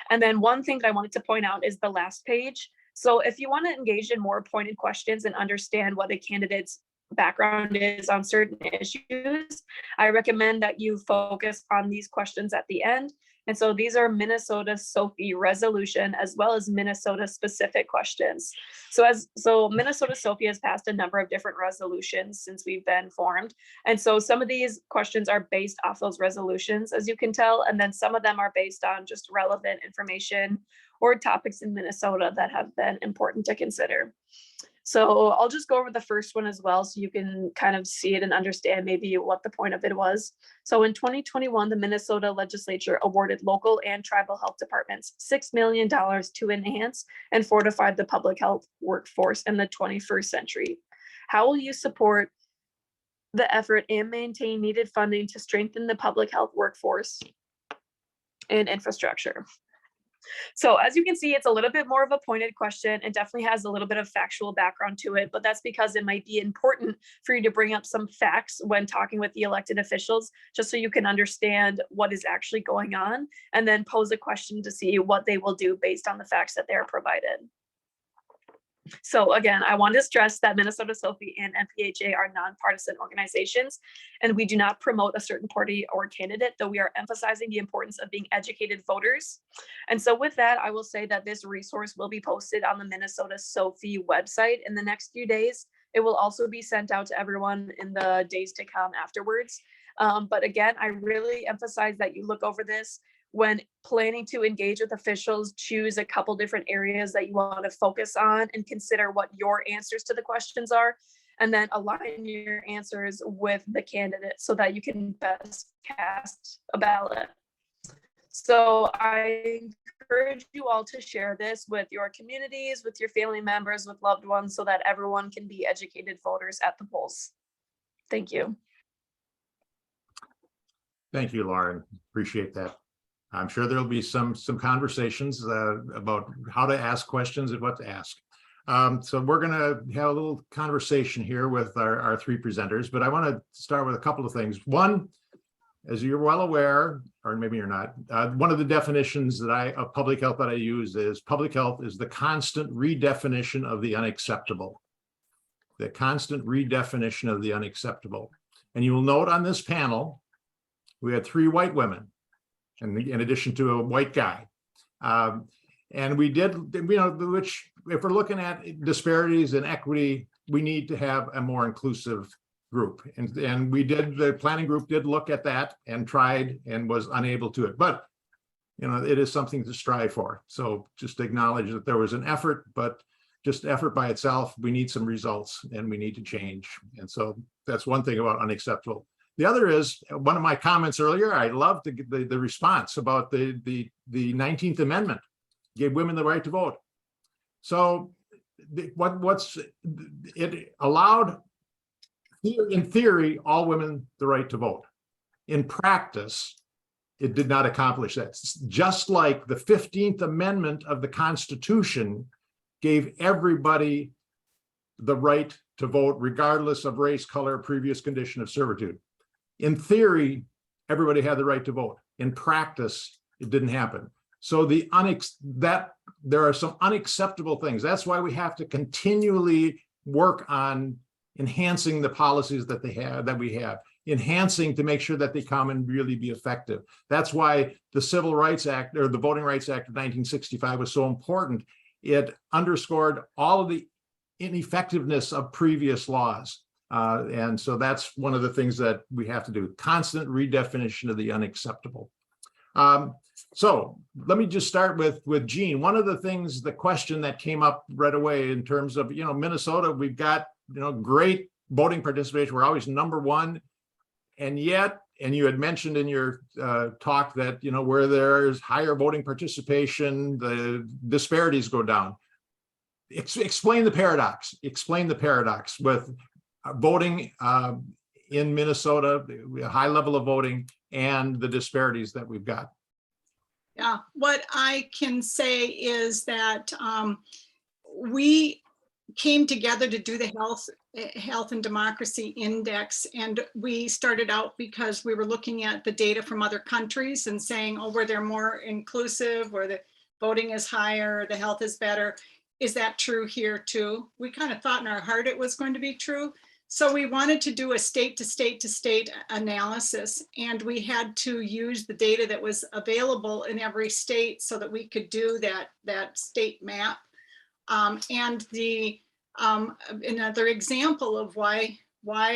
And then one thing that I wanted to point out is the last page. So if you want to engage in more pointed questions and understand what a candidate's background is on certain issues, I recommend that you focus on these questions at the end. And so these are Minnesota SOPI resolution as well as Minnesota specific questions. So Minnesota SOPI has passed a number of different resolutions since we've been formed. And so some of these questions are based off those resolutions, as you can tell, and then some of them are based on just relevant information or topics in Minnesota that have been important to consider. So I'll just go over the first one as well, so you can kind of see it and understand maybe what the point of it was. So in 2021, the Minnesota legislature awarded local and tribal health departments $6 million to enhance and fortify the public health workforce in the 21st century. How will you support the effort and maintain needed funding to strengthen the public health workforce and infrastructure? So as you can see, it's a little bit more of a pointed question. It definitely has a little bit of factual background to it, but that's because it might be important for you to bring up some facts when talking with the elected officials, just so you can understand what is actually going on, and then pose a question to see what they will do based on the facts that they're provided. So again, I want to stress that Minnesota SOPI and Mpha are nonpartisan organizations, and we do not promote a certain party or candidate, though we are emphasizing the importance of being educated voters. And so with that, I will say that this resource will be posted on the Minnesota SOPI website in the next few days. It will also be sent out to everyone in the days to come afterwards. But again, I really emphasize that you look over this. When planning to engage with officials, choose a couple different areas that you want to focus on and consider what your answers to the questions are, and then align your answers with the candidate so that you can best cast a ballot. So I encourage you all to share this with your communities, with your family members, with loved ones, so that everyone can be educated voters at the polls. Thank you. Thank you, Lauren. Appreciate that. I'm sure there'll be some conversations about how to ask questions and what to ask. So we're going to have a little conversation here with our three presenters, but I want to start with a couple of things. One, as you're well aware, or maybe you're not, one of the definitions that of public health that I use is public health is the constant redefinition of the unacceptable. The constant redefinition of the unacceptable. And you will note on this panel, we had 3 white women, and in addition to a white guy. And we did, which if we're looking at disparities in equity, we need to have a more inclusive group. And we did, the planning group did look at that and tried and was unable to it. But, it is something to strive for. So just acknowledge that there was an effort, but just effort by itself, we need some results and we need to change. And so that's one thing about unacceptable. The other is one of my comments earlier. I loved the response about the 19th Amendment gave women the right to vote. So it allowed, in theory, all women the right to vote. In practice, it did not accomplish that. Just like the 15th Amendment of the Constitution gave everybody the right to vote, regardless of race, color, previous condition of servitude. In theory, everybody had the right to vote. In practice, it didn't happen. So there are some unacceptable things. That's why we have to continually work on enhancing the policies that we have. enhancing to make sure that they come and really be effective. That's why the Civil Rights Act, or the Voting Rights Act of 1965, was so important. It underscored all of the ineffectiveness of previous laws. And so that's one of the things that we have to do, constant redefinition of the unacceptable. So let me just start with Jean. One of the things, the question that came up right away in terms of, Minnesota, we've got, great voting participation. We're always #1. And yet, and you had mentioned in your talk that, where there's higher voting participation, the disparities go down. Explain the paradox. Explain the paradox with voting in Minnesota, a high level of voting, and the disparities that we've got. Yeah, what I can say is that we came together to do the Health and Democracy Index, and we started out because we were looking at the data from other countries and saying, oh, where they're more inclusive, where the voting is higher, the health is better. Is that true here too? We kind of thought in our heart it was going to be true. So we wanted to do a state to state analysis, and we had to use the data that was available in every state so that we could do that state map. And another example of why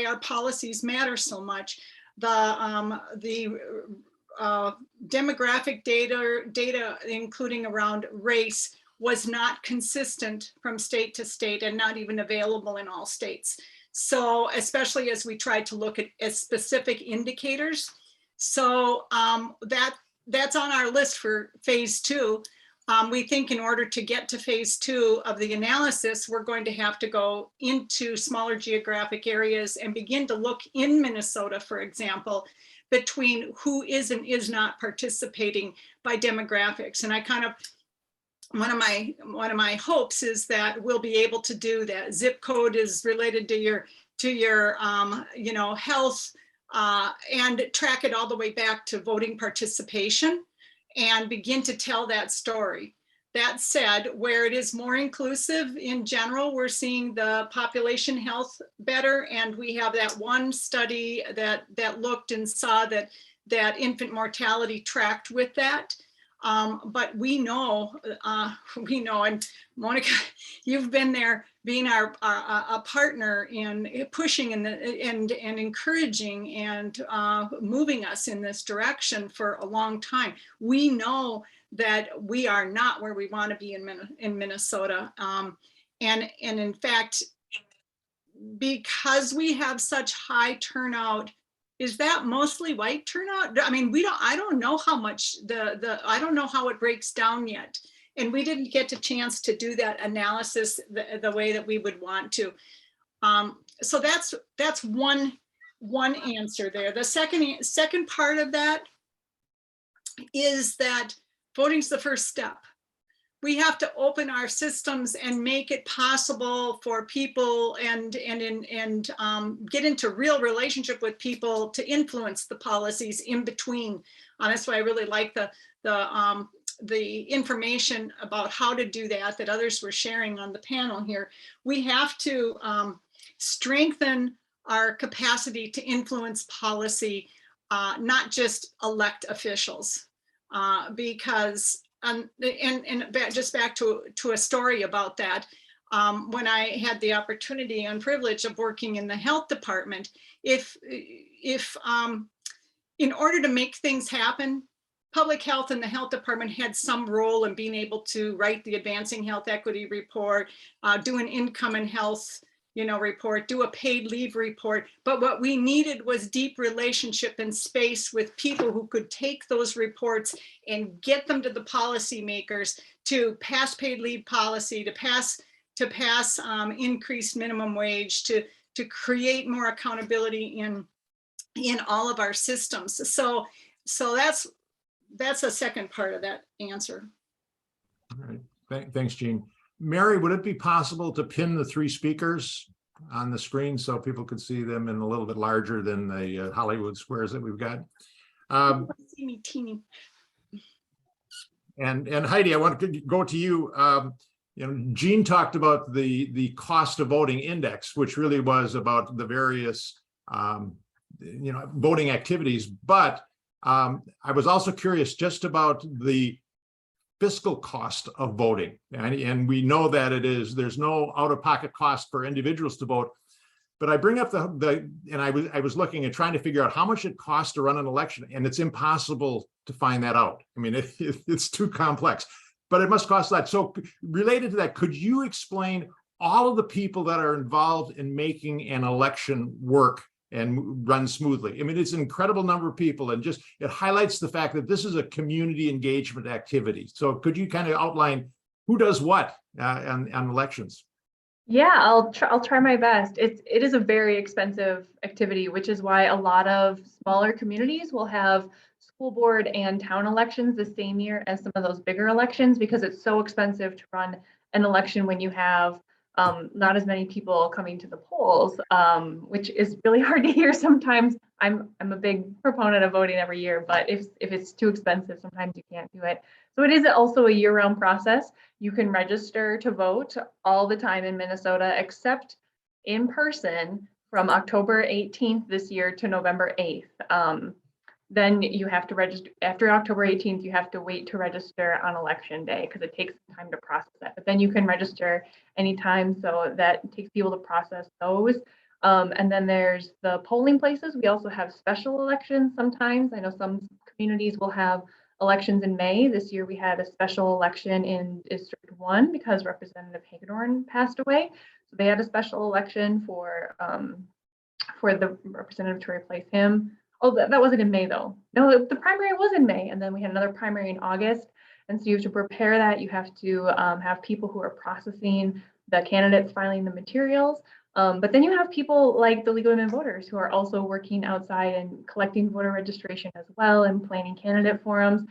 our policies matter so much, the demographic data, including around race, was not consistent from state to state and not even available in all states. So especially as we tried to look at specific indicators. So that's on our list for phase 2. We think in order to get to phase 2 of the analysis, we're going to have to go into smaller geographic areas and begin to look in Minnesota, for example, between who is and is not participating by demographics. And I kind of, one of my hopes is that we'll be able to do that. Zip code is related to your health, and track it all the way back to voting participation and begin to tell that story. That said, where it is more inclusive in general, we're seeing the population health better, and we have that one study that looked and saw that infant mortality tracked with that. But we know, and Monica, you've been there being a partner in pushing and encouraging and moving us in this direction for a long time. We know that we are not where we want to be in Minnesota. And in fact, because we have such high turnout, is that mostly white turnout? I mean, I don't know how much I don't know how it breaks down yet. And we didn't get a chance to do that analysis the way that we would want to. So that's one answer there. The second part of that is that voting's the first step. We have to open our systems and make it possible for people and get into real relationship with people to influence the policies in between. That's why I really like the information about how to do that others were sharing on the panel here. We have to strengthen our capacity to influence policy, not just elect officials, because and just back to a story about that. When I had the opportunity and privilege of working in the health department, if in order to make things happen, public health and the health department had some role in being able to write the advancing health equity report, do an income and health report, do a paid leave report. But what we needed was deep relationship and space with people who could take those reports and get them to the policymakers to pass paid leave policy, to pass increased minimum wage, to create more accountability in all of our systems. So that's the second part of that answer. All right, thanks, Jean. Mary, would it be possible to pin the 3 speakers on the screen so people could see them in a little bit larger than the Hollywood squares that we've got? See me teeny. And Heidi, I want to go to you. Jean talked about the cost of voting index, which really was about the various voting activities. But I was also curious just about the fiscal cost of voting. And we know that there's no out-of-pocket cost for individuals to vote. But I bring up and I was looking and trying to figure out how much it costs to run an election, and it's impossible to find that out. I mean, it's too complex, but it must cost that. So related to that, could you explain all of the people that are involved in making an election work and run smoothly? I mean, it's an incredible number of people, and just it highlights the fact that this is a community engagement activity. So could you kind of outline who does what on elections? Yeah, I'll try my best. It is a very expensive activity, which is why a lot of smaller communities will have school board and town elections the same year as some of those bigger elections, because it's so expensive to run an election when you have not as many people coming to the polls, which is really hard to hear sometimes. I'm a big proponent of voting every year, but if it's too expensive, sometimes you can't do it. So it is also a year-round process. You can register to vote all the time in Minnesota, except in person from October 18th this year to November 8th. Then you have to register after October 18th, you have to wait to register on election day because it takes some time to process that. But then you can register anytime, so that takes people to process those. And then there's the polling places. We also have special elections sometimes. I know some communities will have elections in May. This year we had a special election in District 1 because Representative Hagedorn passed away. So they had a special election for the representative to replace him. Oh, that wasn't in May though. No, the primary was in May, and then we had another primary in August. And so you have to prepare that. You have to have people who are processing the candidates, filing the materials. But then you have people like the League of Women Voters who are also working outside and collecting voter registration as well and planning candidate forums.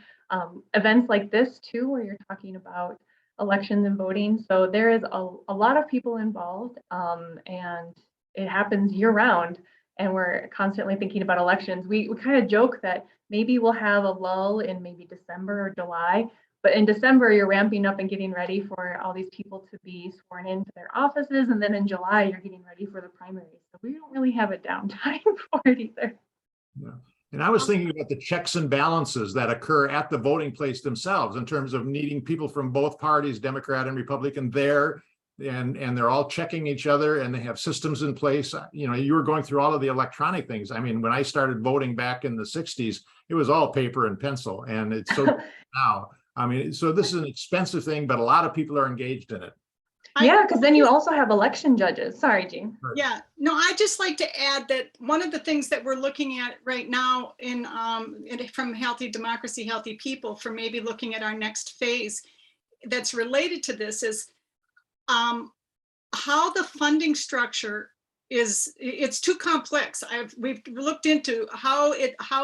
Events like this too, where you're talking about elections and voting. So there is a lot of people involved, and it happens year round. And we're constantly thinking about elections. We kind of joke that maybe we'll have a lull in maybe December or July, but in December, you're ramping up and getting ready for all these people to be sworn into their offices. And then in July, you're getting ready for the primaries. So we don't really have a downtime for it either. Yeah. And I was thinking about the checks and balances that occur at the voting place themselves in terms of needing people from both parties, Democrat and Republican, there. And they're all checking each other, and they have systems in place. You were going through all of the electronic things. I mean, when I started voting back in the 60s, it was all paper and pencil, and it's so now. I mean, so this is an expensive thing, but a lot of people are engaged in it. Yeah, because then you also have election judges. Sorry, Jean. Yeah, no, I just like to add that one of the things that we're looking at right now from Healthy Democracy, Healthy People, for maybe looking at our next phase that's related to this is how the funding structure it's too complex. We've looked into how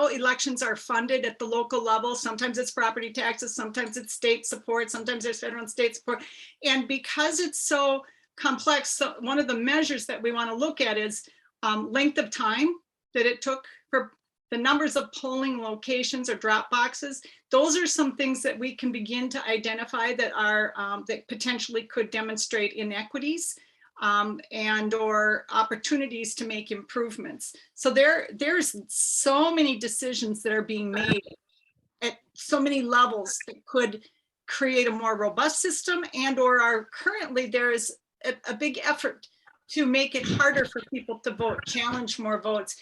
elections are funded at the local level. Sometimes it's property taxes, sometimes it's state support, sometimes there's federal and state support. And because it's so complex, so one of the measures that we want to look at is length of time that it took for the numbers of polling locations or drop boxes. Those are some things that we can begin to identify that are that potentially could demonstrate inequities and or opportunities to make improvements. So there's so many decisions that are being made at so many levels that could create a more robust system, and or are currently there is a big effort to make it harder for people to vote, challenge more votes.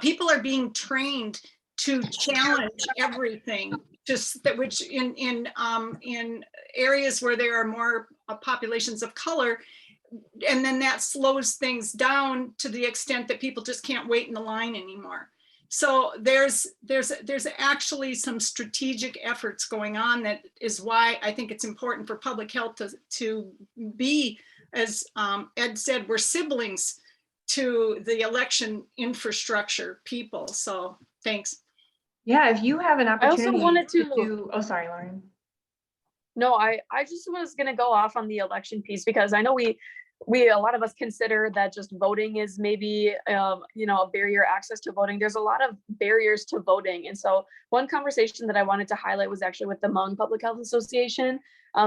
People are being trained to challenge everything, just that which in areas where there are more populations of color, and then that slows things down to the extent that people just can't wait in the line anymore. So there's actually some strategic efforts going on. That is why I think it's important for public health to be, as Ed said, we're siblings to the election infrastructure people. So thanks. Yeah, if you have an opportunity I also wanted to do, oh, sorry, Lauren. No, I just was going to go off on the election piece, because I know we a lot of us consider that just voting is maybe a barrier access to voting. There's a lot of barriers to voting. And so one conversation that I wanted to highlight was actually with the Hmong Public Health Association.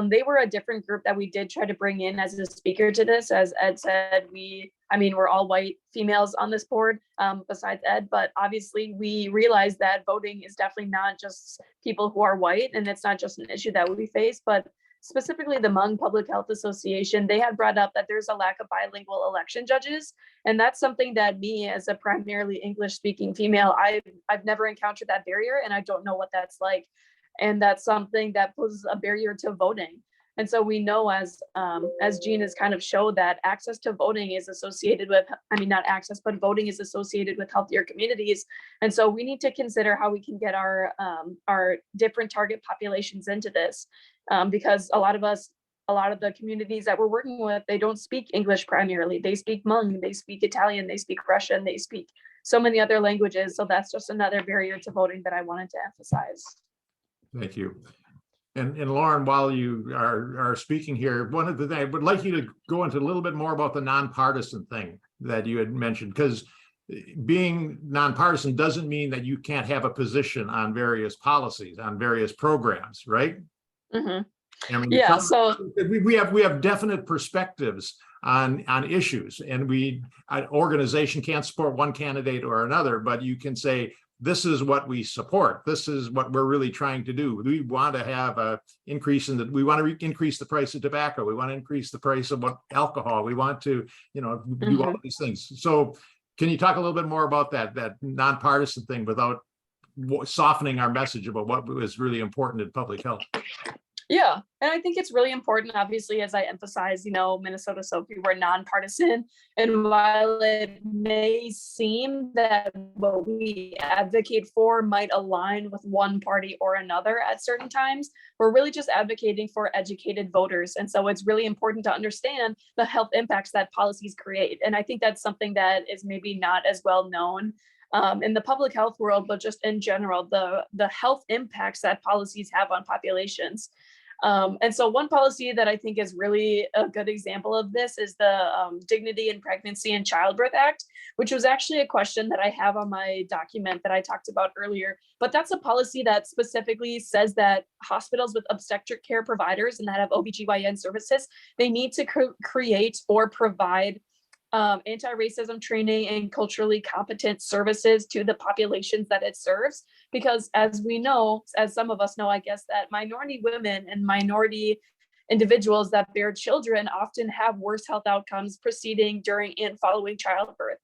They were a different group that we did try to bring in as a speaker to this. As Ed said, we're all white females on this board, besides Ed, but obviously we realize that voting is definitely not just people who are white, and it's not just an issue that we face, but specifically the Hmong Public Health Association, they had brought up that there's a lack of bilingual election judges. And that's something that me, as a primarily English speaking female, I've never encountered that barrier, and I don't know what that's like. And that's something that poses a barrier to voting. And so we know, as Jean has kind of showed, that access to voting is associated with, not access, but voting is associated with healthier communities. And so we need to consider how we can get our different target populations into this. Because a lot of the communities that we're working with, they don't speak English primarily. They speak Hmong, they speak Italian, they speak Russian, they speak so many other languages. So that's just another barrier to voting that I wanted to emphasize. Thank you. And Lauren, while you are speaking here, one of the things I would like you to go into a little bit more about the nonpartisan thing that you had mentioned, because being nonpartisan doesn't mean that you can't have a position on various policies, on various programs, right? Mm-hmm. Yeah, so we have definite perspectives on issues, and an organization can't support one candidate or another, but you can say, this is what we support. This is what we're really trying to do. We want to have a increase we want to increase the price of tobacco. We want to increase the price of alcohol. We want to, do all of these things. So can you talk a little bit more about that nonpartisan thing without softening our message about what is really important in public health? Yeah, and I think it's really important, obviously, as I emphasize, Minnesota Sophie, we're nonpartisan. And while it may seem that what we advocate for might align with one party or another at certain times, we're really just advocating for educated voters. And so it's really important to understand the health impacts that policies create. And I think that's something that is maybe not as well known in the public health world, but just in general, the health impacts that policies have on populations. And so one policy that I think is really a good example of this is the Dignity in Pregnancy and Childbirth Act, which was actually a question that I have on my document that I talked about earlier. But that's a policy that specifically says that hospitals with obstetric care providers and that have OBGYN services, they need to create or provide anti-racism training and culturally competent services to the populations that it serves. Because as we know, as some of us know, I guess, that minority women and minority individuals that bear children often have worse health outcomes preceding, during, and following childbirth.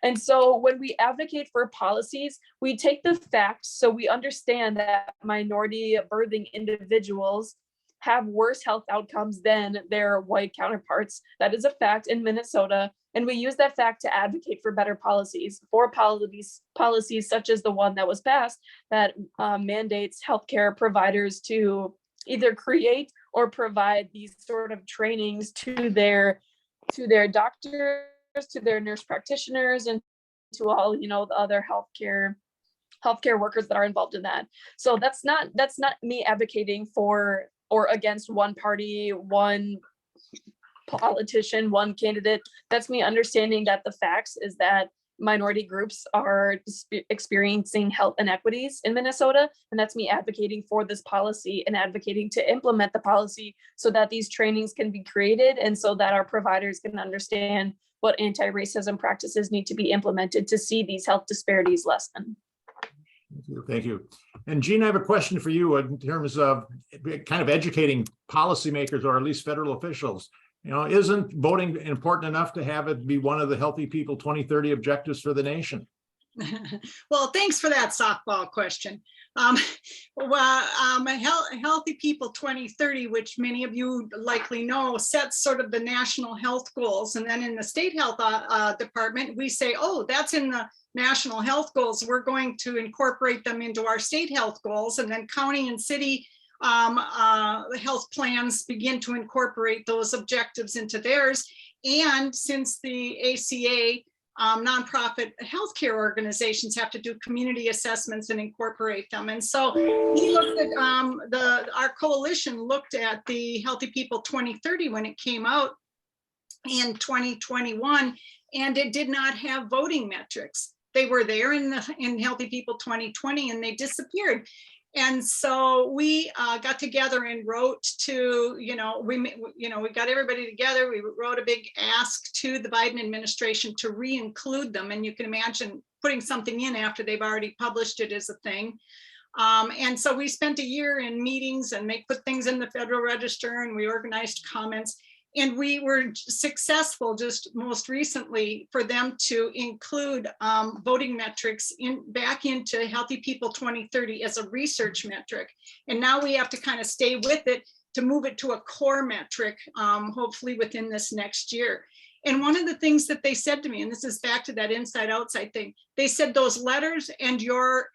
And so when we advocate for policies, we take the facts, so we understand that minority birthing individuals have worse health outcomes than their white counterparts. That is a fact in Minnesota. And we use that fact to advocate for better policies, policies such as the one that was passed that mandates healthcare providers to either create or provide these sort of trainings to their doctors, to their nurse practitioners, and to all, the other healthcare workers that are involved in that. So that's not me advocating for or against one party, one politician, one candidate. That's me understanding that the facts is that minority groups are experiencing health inequities in Minnesota. And that's me advocating for this policy and advocating to implement the policy so that these trainings can be created and so that our providers can understand what anti-racism practices need to be implemented to see these health disparities lessen. Thank you. And Jean, I have a question for you in terms of kind of educating policymakers, or at least federal officials. Isn't voting important enough to have it be one of the Healthy People 2030 objectives for the nation? Well, thanks for that softball question. Healthy People 2030, which many of you likely know, sets sort of the national health goals. And then in the state health department, we say, oh, that's in the national health goals. We're going to incorporate them into our state health goals. And then county and city health plans begin to incorporate those objectives into theirs. And since the ACA, nonprofit healthcare organizations have to do community assessments and incorporate them. And so we looked at our coalition looked at the Healthy People 2030 when it came out in 2021, and it did not have voting metrics. They were there in Healthy People 2020 and they disappeared. And so we got together and wrote to, we got everybody together. We wrote a big ask to the Biden administration to re-include them. And you can imagine putting something in after they've already published it is a thing. And so we spent a year in meetings and put things in the Federal Register, and we organized comments. And we were successful just most recently for them to include voting metrics back into Healthy People 2030 as a research metric. And now we have to kind of stay with it to move it to a core metric, hopefully within this next year. And one of the things that they said to me, and this is back to that inside outside thing, they said those letters and your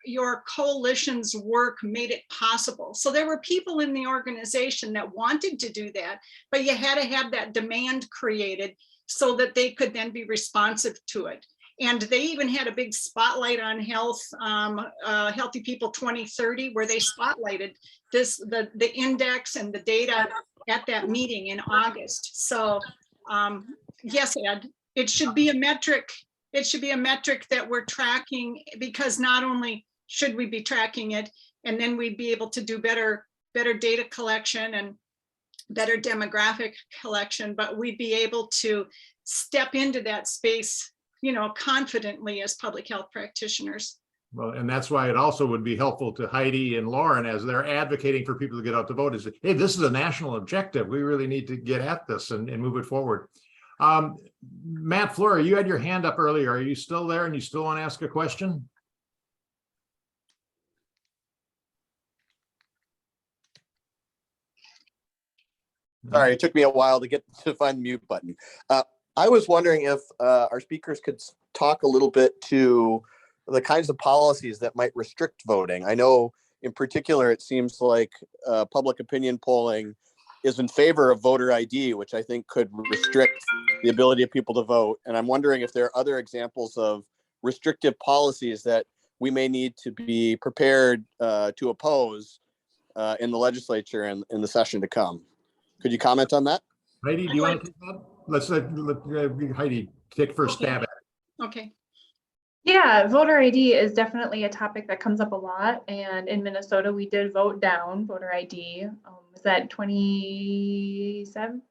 coalition's work made it possible. So there were people in the organization that wanted to do that, but you had to have that demand created so that they could then be responsive to it. And they even had a big spotlight on health, Healthy People 2030, where they spotlighted the index and the data at that meeting in August. So yes, Ed, it should be a metric. It should be a metric that we're tracking, because not only should we be tracking it, and then we'd be able to do better data collection and better demographic collection, but we'd be able to step into that space, confidently as public health practitioners. Well, and that's why it also would be helpful to Heidi and Lauren as they're advocating for people to get out to vote, is that, hey, this is a national objective. We really need to get at this and move it forward. Matt Fleur, you had your hand up earlier. Are you still there and you still want to ask a question? Sorry, it took me a while to find the mute button. I was wondering if our speakers could talk a little bit to the kinds of policies that might restrict voting. I know in particular, it seems like public opinion polling is in favor of voter ID, which I think could restrict the ability of people to vote. And I'm wondering if there are other examples of restrictive policies that we may need to be prepared to oppose in the legislature and in the session to come. Could you comment on that? Heidi, do you want to take that? Let's let Heidi take first stab at it. Okay. Yeah, voter ID is definitely a topic that comes up a lot. And in Minnesota, we did vote down voter ID. Was that 27?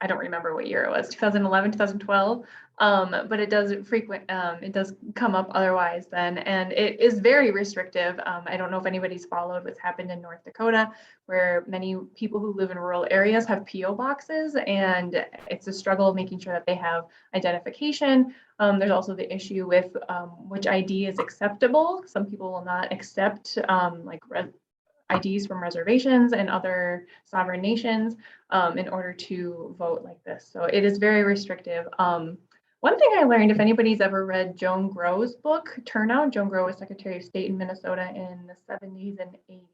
I don't remember what year it was, 2011, 2012. But it does it does come up otherwise then. And it is very restrictive. I don't know if anybody's followed what's happened in North Dakota, where many people who live in rural areas have PO boxes, and it's a struggle making sure that they have identification. There's also the issue with which ID is acceptable. Some people will not accept IDs from reservations and other sovereign nations in order to vote like this. So it is very restrictive. One thing I learned, if anybody's ever read Joan Groh's book, Turnout, Joan Groh was Secretary of State in Minnesota in the 70s and 80s.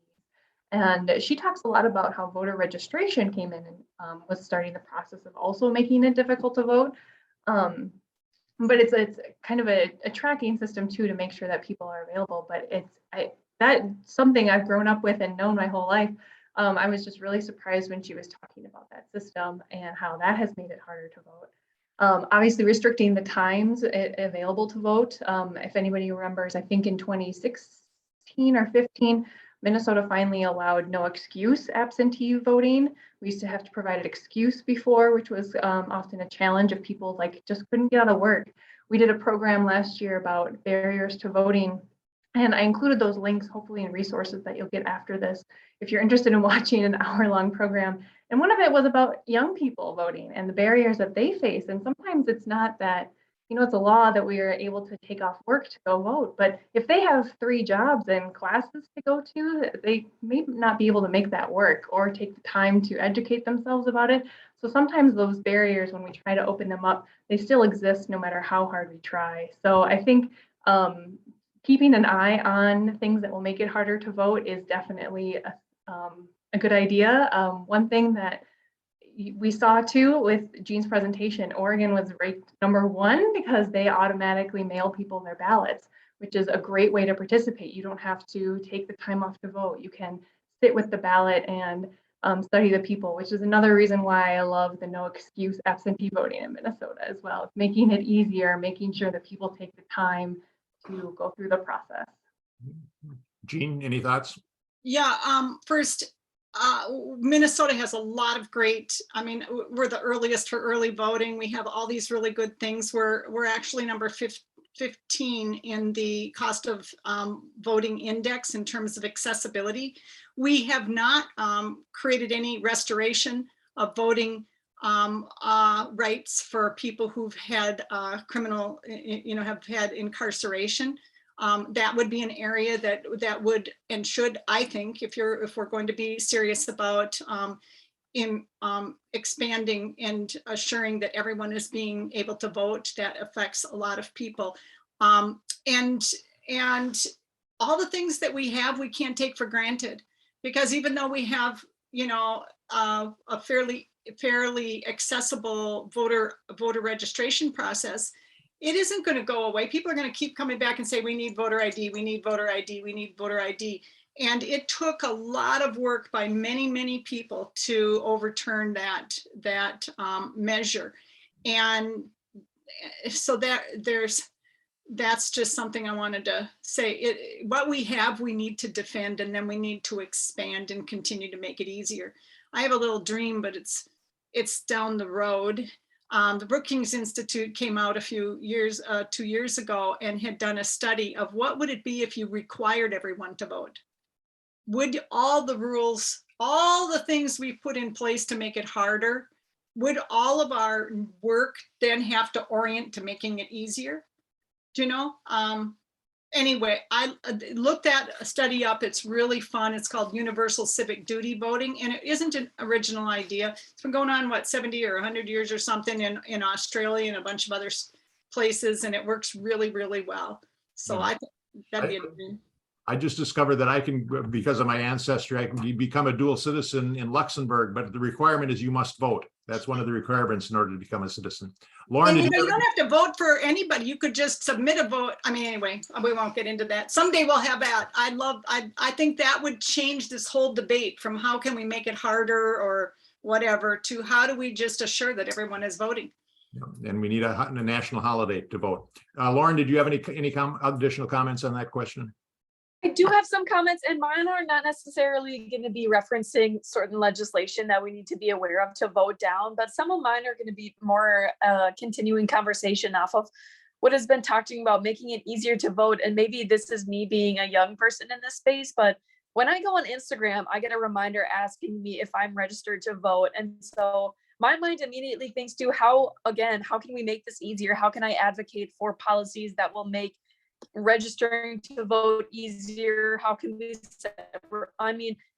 And she talks a lot about how voter registration came in and was starting the process of also making it difficult to vote. But it's kind of a tracking system too, to make sure that people are available. But that's something I've grown up with and known my whole life. I was just really surprised when she was talking about that system and how that has made it harder to vote. Obviously restricting the times available to vote. If anybody remembers, I think in 2016 or 15, Minnesota finally allowed no excuse absentee voting. We used to have to provide an excuse before, which was often a challenge if people just couldn't get out of work. We did a program last year about barriers to voting, and I included those links hopefully in resources that you'll get after this if you're interested in watching an hour-long program. And one of it was about young people voting and the barriers that they face. And sometimes it's not that, it's a law that we are able to take off work to go vote. But if they have 3 jobs and classes to go to, they may not be able to make that work or take the time to educate themselves about it. So sometimes those barriers, when we try to open them up, they still exist no matter how hard we try. So I think keeping an eye on things that will make it harder to vote is definitely a good idea. One thing that we saw too with Jean's presentation, Oregon was ranked #1 because they automatically mail people their ballots, which is a great way to participate. You don't have to take the time off to vote. You can sit with the ballot and study the people, which is another reason why I love the no excuse absentee voting in Minnesota as well. It's making it easier, making sure that people take the time to go through the process. Jean, any thoughts? Yeah, first, Minnesota has a lot of great, I mean, we're the earliest for early voting. We have all these really good things. We're actually number 15 in the cost of voting index in terms of accessibility. We have not created any restoration of voting rights for people who've had criminal, have had incarceration. That would be an area that would and should, I think, if we're going to be serious about expanding and assuring that everyone is being able to vote, that affects a lot of people. And all the things that we have, we can't take for granted, because even though we have, a fairly accessible voter registration process, it isn't going to go away. People are going to keep coming back and say, we need voter ID, we need voter ID, we need voter ID. And it took a lot of work by many, many people to overturn that measure. And so that's just something I wanted to say. What we have, we need to defend, and then we need to expand and continue to make it easier. I have a little dream, but it's down the road. The Brookings Institute came out 2 years ago and had done a study of what would it be if you required everyone to vote. Would all the rules, all the things we put in place to make it harder, would all of our work then have to orient to making it easier? Do you know? Anyway, I looked that study up. It's really fun. It's called Universal Civic Duty Voting, and it isn't an original idea. It's been going on, 70 or 100 years or something in Australia and a bunch of other places, and it works really, really well. So I think that'd be a dream. I just discovered that I can, because of my ancestry, I can become a dual citizen in Luxembourg, but the requirement is you must vote. That's one of the requirements in order to become a citizen. Lauren, you don't have to vote for anybody. You could just submit a vote. I mean, anyway, we won't get into that. Someday we'll have that. I think that would change this whole debate from how can we make it harder or whatever to how do we just assure that everyone is voting. And we need a national holiday to vote. Lauren, did you have any additional comments on that question? I do have some comments, and mine are not necessarily going to be referencing certain legislation that we need to be aware of to vote down, but some of mine are going to be more continuing conversation off of what has been talking about making it easier to vote. And maybe this is me being a young person in this space, but when I go on Instagram, I get a reminder asking me if I'm registered to vote. And so my mind immediately thinks to how can we make this easier? How can I advocate for policies that will make registering to vote easier? How can we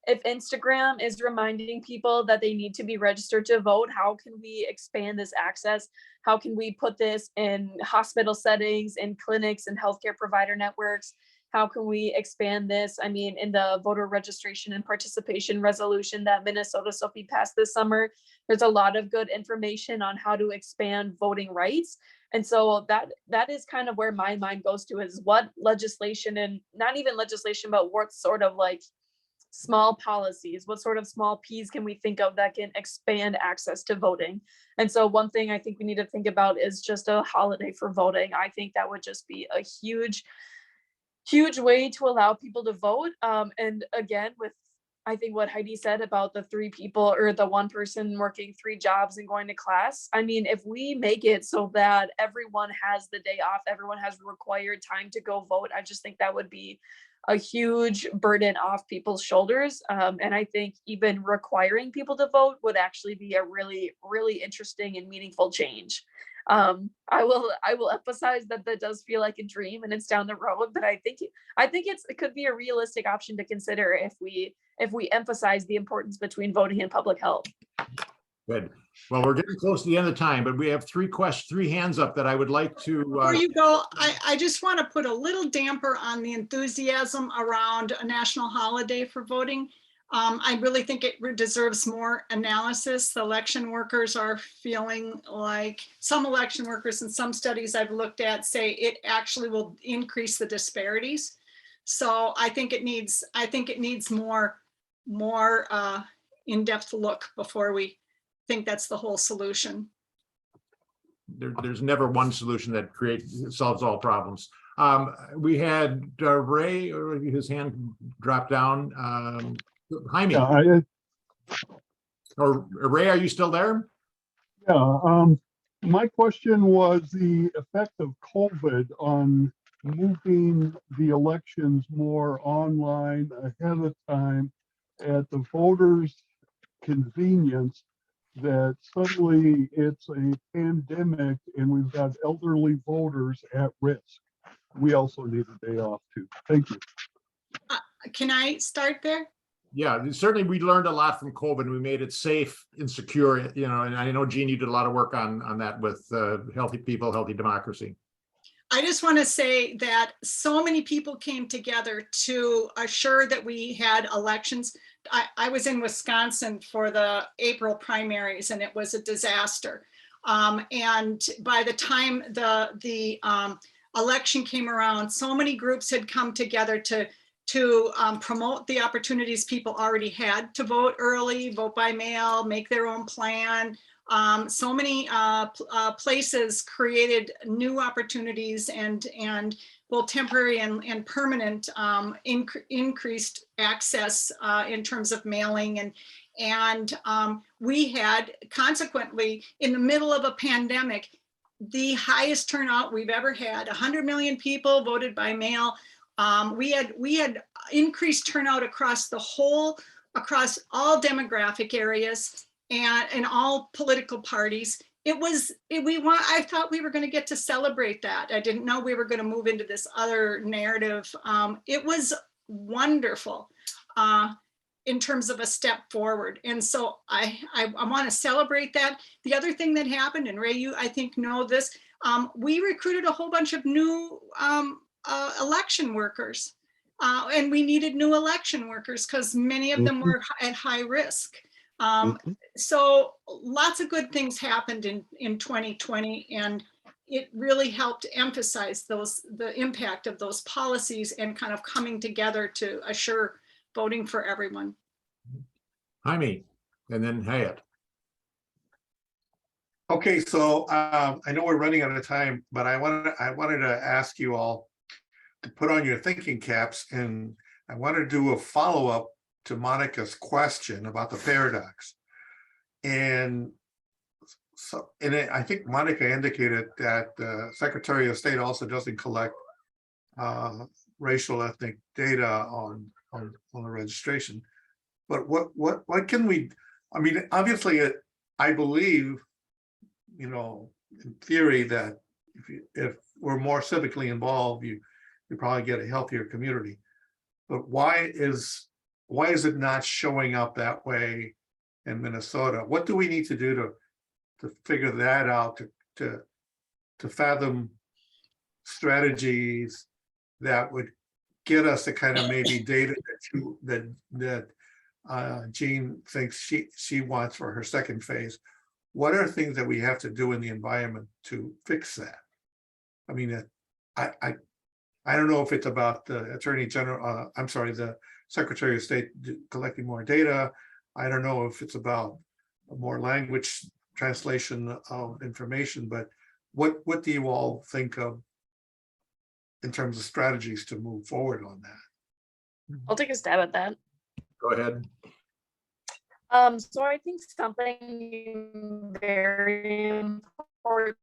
if Instagram is reminding people that they need to be registered to vote, how can we expand this access? How can we put this in hospital settings, in clinics and healthcare provider networks? How can we expand this? I mean, in the voter registration and participation resolution that Minnesota Sophie passed this summer, there's a lot of good information on how to expand voting rights. And so that is kind of where my mind goes to, is what legislation, and not even legislation, but what sort of like small policies, what sort of small P's can we think of that can expand access to voting? And so one thing I think we need to think about is just a holiday for voting. I think that would just be a huge way to allow people to vote. And again, with I think what Heidi said about the 3 people or the 1 person working 3 jobs and going to class. I mean, if we make it so that everyone has the day off, everyone has required time to go vote, I just think that would be a huge burden off people's shoulders. And I think even requiring people to vote would actually be a really, really interesting and meaningful change. I will emphasize that does feel like a dream and it's down the road, but I think it could be a realistic option to consider if we emphasize the importance between voting and public health. Good. Well, we're getting close to the end of time, but we have 3 hands up that I would like to. Before you go, I just want to put a little damper on the enthusiasm around a national holiday for voting. I really think it deserves more analysis. The election workers are feeling like, some election workers in some studies I've looked at say it actually will increase the disparities. So I think it needs more in-depth look before we think that's the whole solution. there's never one solution that solves all problems. We had Ray, his hand dropped down. Jaime, Yeah, or Ray, are you still there? my question was the effect of COVID on moving the elections more online ahead of time at the voters' convenience, that suddenly it's a pandemic and we've got elderly voters at risk. We also need a day off too. Thank you. Can I start there? Yeah, certainly we learned a lot from COVID. We made it safe and secure, and I know, Gene, you did a lot of work on that with healthy people, healthy democracy. I just want to say that so many people came together to assure that we had elections. I was in Wisconsin for the April primaries and it was a disaster. And by the time the election came around, so many groups had come together to promote the opportunities people already had to vote early, vote by mail, make their own plan. So many places created new opportunities and both temporary and permanent increased access in terms of mailing. And we had, consequently, in the middle of a pandemic, the highest turnout we've ever had. 100 million people voted by mail. We had increased turnout across all demographic areas and all political parties. I thought we were going to get to celebrate that. I didn't know we were going to move into this other narrative. It was wonderful in terms of a step forward. And so I want to celebrate that. The other thing that happened, and Ray, you I think know this, we recruited a whole bunch of new election workers. And we needed new election workers because many of them were at high risk. So lots of good things happened in 2020, and it really helped emphasize the impact of those policies and kind of coming together to assure voting for everyone. Jaime, and then Hyatt. Okay, so I know we're running out of time, but I wanted to ask you all to put on your thinking caps, and I want to do a follow-up to Monica's question about the paradox. And so, I think Monica indicated that the Secretary of State also doesn't collect racial ethnic data on the registration. But what can we? I mean, obviously, I believe, in theory, that if we're more civically involved, you probably get a healthier community. But why is it not showing up that way in Minnesota? What do we need to do to figure that out, to fathom strategies that would get us the kind of maybe data that Jean thinks she wants for her second phase? What are things that we have to do in the environment to fix that? I mean, I don't know if it's about the Attorney General, the Secretary of State collecting more data. I don't know if it's about more language translation of information, but what do you all think of in terms of strategies to move forward on that? I'll take a stab at that. Go ahead. So I think something very important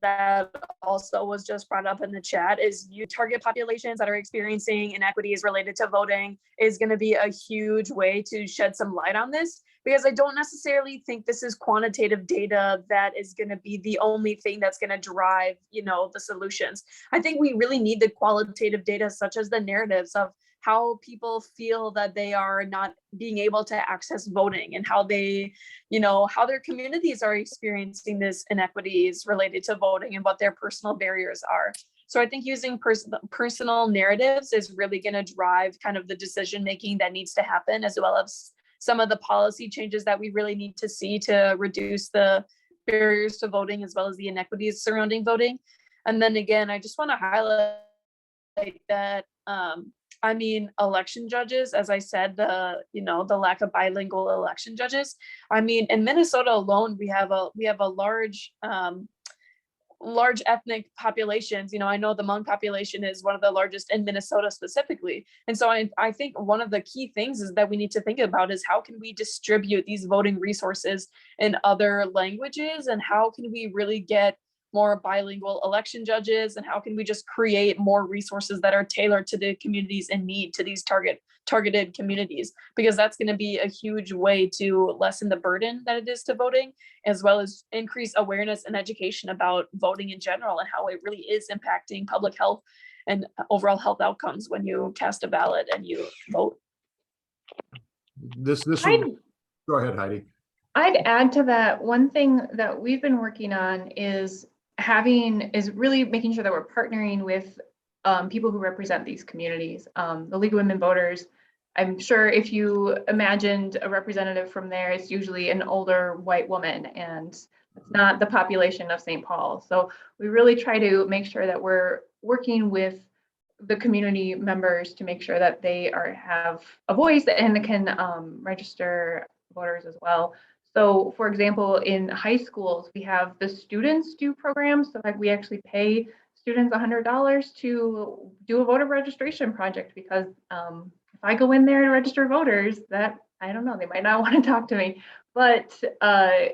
that also was just brought up in the chat is you target populations that are experiencing inequities related to voting is going to be a huge way to shed some light on this, because I don't necessarily think this is quantitative data that is going to be the only thing that's going to drive, the solutions. I think we really need the qualitative data, such as the narratives of how people feel that they are not being able to access voting, and how they, how their communities are experiencing this inequities related to voting and what their personal barriers are. So I think using personal narratives is really going to drive kind of the decision making that needs to happen, as well as some of the policy changes that we really need to see to reduce the barriers to voting, as well as the inequities surrounding voting. And then again, I just want to highlight that election judges, as I said, the lack of bilingual election judges. I mean, in Minnesota alone, we have a large large ethnic populations. You know, I know the Hmong population is one of the largest in Minnesota specifically. And so I think one of the key things is that we need to think about is how can we distribute these voting resources in other languages, and how can we really get more bilingual election judges, and how can we just create more resources that are tailored to the communities in need, to these targeted communities, because that's going to be a huge way to lessen the burden that it is to voting, as well as increase awareness and education about voting in general and how it really is impacting public health and overall health outcomes when you cast a ballot and you vote. Go ahead, Heidi. I'd add to that, one thing that we've been working on is really making sure that we're partnering with people who represent these communities. The League of Women Voters, I'm sure if you imagined a representative from there, it's usually an older white woman, and it's not the population of St. Paul. So we really try to make sure that we're working with the community members to make sure that they have a voice and can register voters as well. So for example, in high schools, we have the students do programs. So like we actually pay students $100 to do a voter registration project, because if I go in there to register voters, that, I don't know, they might not want to talk to me. But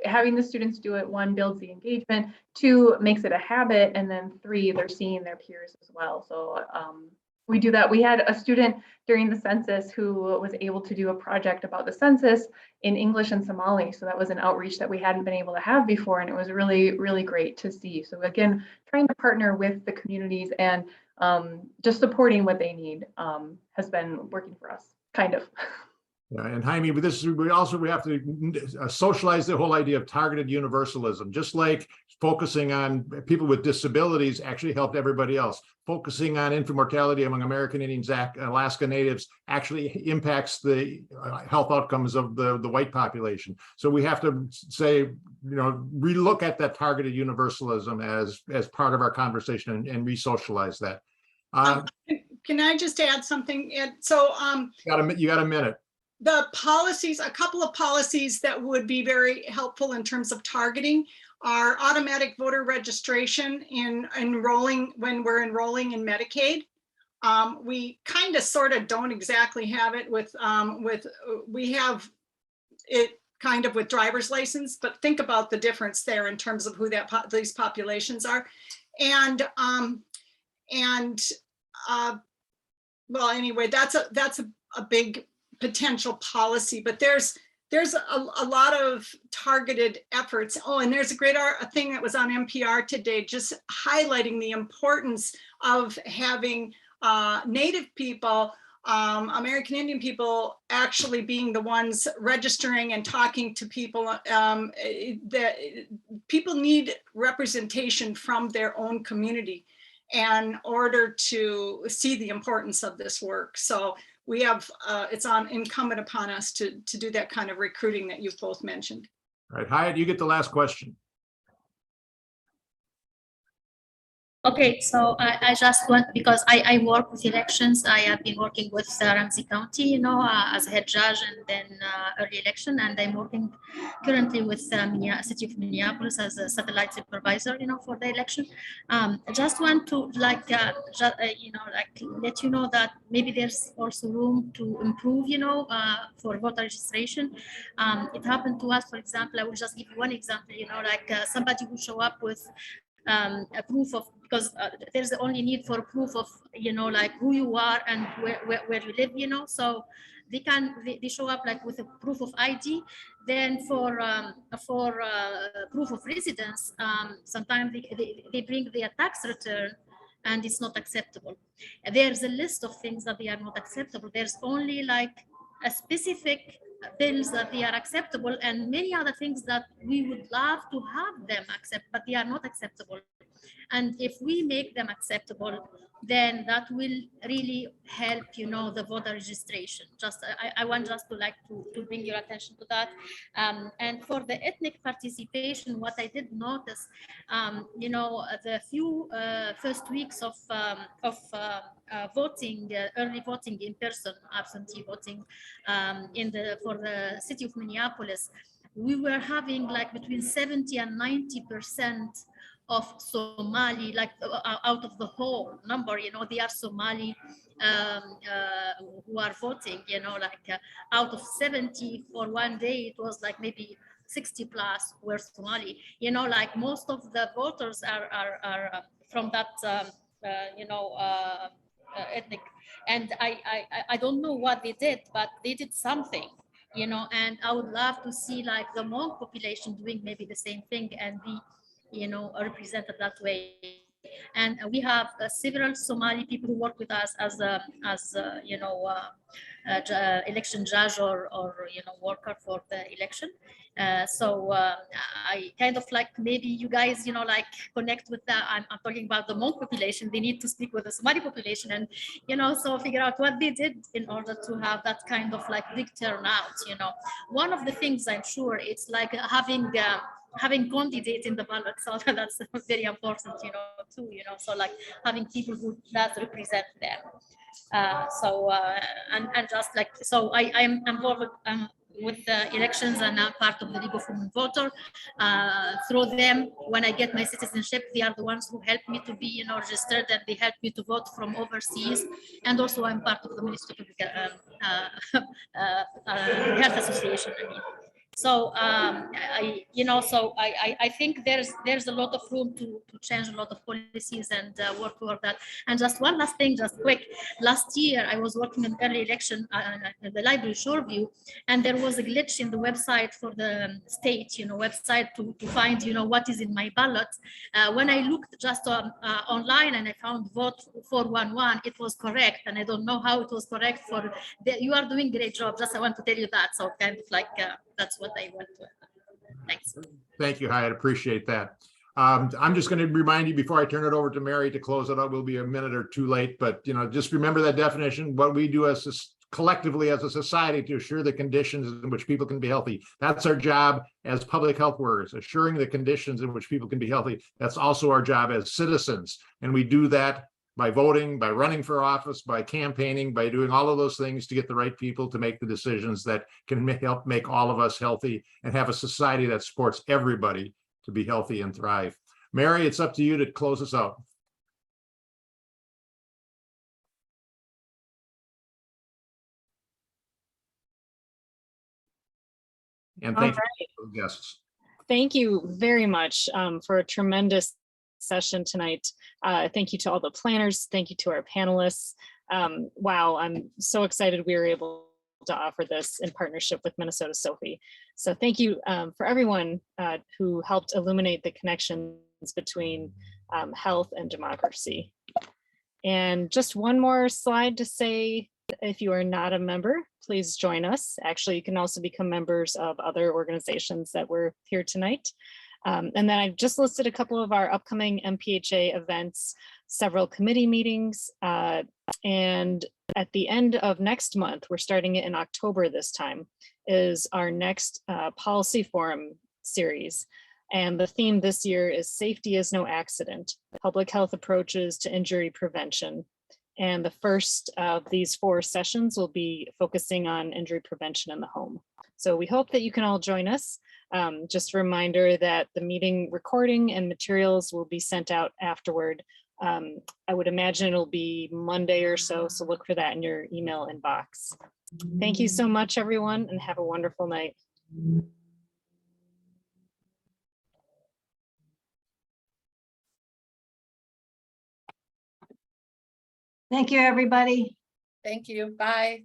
having the students do it, 1, builds the engagement, 2, makes it a habit, and then 3, they're seeing their peers as well. So we do that. We had a student during the census who was able to do a project about the census in English and Somali. So that was an outreach that we hadn't been able to have before, and it was really, really great to see. So again, trying to partner with the communities and just supporting what they need has been working for us, kind of. Yeah, and Jaime, with this, we have to socialize the whole idea of targeted universalism. Just like focusing on people with disabilities actually helped everybody else. Focusing on infant mortality among American Indians, Alaska Natives actually impacts the health outcomes of the white population. So we have to say, relook at that targeted universalism as part of our conversation and re-socialize that. Can I just add something? So you got a minute. The policies, a couple of policies that would be very helpful in terms of targeting are automatic voter registration in enrolling when we're enrolling in Medicaid. We kind of sort of don't exactly have it with we have it kind of with driver's license, but think about the difference there in terms of who these populations are. And well, anyway, that's a big potential policy, but there's a lot of targeted efforts. Oh, and there's a great thing that was on NPR today, just highlighting the importance of having Native people, American Indian people, actually being the ones registering and talking to people. That people need representation from their own community in order to see the importance of this work. So we have, it's incumbent upon us to do that kind of recruiting that you've both mentioned. All right, Hyatt, you get the last question. Okay, so I just want, because I work with elections. I have been working with Ramsey County, as a head judge, and then early election, and I'm working currently with City of Minneapolis as a satellite supervisor, for the election. I just want to let you know that maybe there's also room to improve, for voter registration. It happened to us, for example. I will just give you one example. Somebody will show up with a proof of, because there's the only need for proof of who you are and where you live, so they show up with a proof of ID. Then for proof of residence, sometimes they bring their tax return, and it's not acceptable. There's a list of things that they are not acceptable. There's only a specific bills that they are acceptable, and many other things that we would love to have them accept, but they are not acceptable. And if we make them acceptable, then that will really help, the voter registration. I want just to bring your attention to that. And for the ethnic participation, what I did notice, the few first weeks of voting, early voting in person, absentee voting, for the city of Minneapolis, we were having between 70 and 90% of Somali, like out of the whole number, they are Somali who are voting, like out of 70 for one day, it was like maybe 60 plus were Somali, like most of the voters are from that, ethnic. And I don't know what they did, but they did something, and I would love to see like the Hmong population doing maybe the same thing and be, represented that way. And we have several Somali people who work with us as election judge or worker for the election. So I kind of like, maybe you guys, like connect with that. I'm talking about the Hmong population. They need to speak with the Somali population and, so figure out what they did in order to have that kind of like big turnout. One of the things I'm sure it's like having candidate in the ballot. So that's very important, too, so like having people who does represent them. And just like, so I'm involved with the elections and I'm part of the League of Women Voters. Through them, when I get my citizenship, they are the ones who help me to be, registered, and they help me to vote from overseas. And also I'm part of the Ministry of Health Association. So I think there's a lot of room to change a lot of policies and work toward that. And just one last thing, just quick. Last year I was working in early election at the library Shoreview, and there was a glitch in the website for the state, website to find, what is in my ballot. When I looked just online and I found vote 411, it was correct, and I don't know how it was correct for you are doing a great job. Just I want to tell you that. So kind of like that's what I want to. Thanks. Thank you, Hyatt. Appreciate that. I'm just going to remind you before I turn it over to Mary to close it up. We'll be a minute or two late, but just remember that definition. What we do as collectively as a society to assure the conditions in which people can be healthy. That's our job as public health workers, assuring the conditions in which people can be healthy. That's also our job as citizens, and we do that by voting, by running for office, by campaigning, by doing all of those things to get the right people to make the decisions that can help make all of us healthy and have a society that supports everybody to be healthy and thrive. Mary, it's up to you to close us out. And thank you for the guests. Thank you very much for a tremendous session tonight. Thank you to all the planners. Thank you to our panelists. Wow, I'm so excited we were able to offer this in partnership with Minnesota SOFI. So thank you for everyone who helped illuminate the connections between health and democracy. And just one more slide to say, if you are not a member, please join us. Actually, you can also become members of other organizations that were here tonight. And then I've just listed a couple of our upcoming Mpha events, several committee meetings, and at the end of next month, we're starting it in October this time, is our next policy forum series. And the theme this year is Safety is No Accident, Public Health Approaches to Injury Prevention. And the first of these 4 sessions will be focusing on injury prevention in the home. So we hope that you can all join us. Just a reminder that the meeting recording and materials will be sent out afterward. I would imagine it'll be Monday or so, so look for that in your email inbox. Thank you so much, everyone, and have a wonderful night. Thank you, everybody. Thank you. Bye.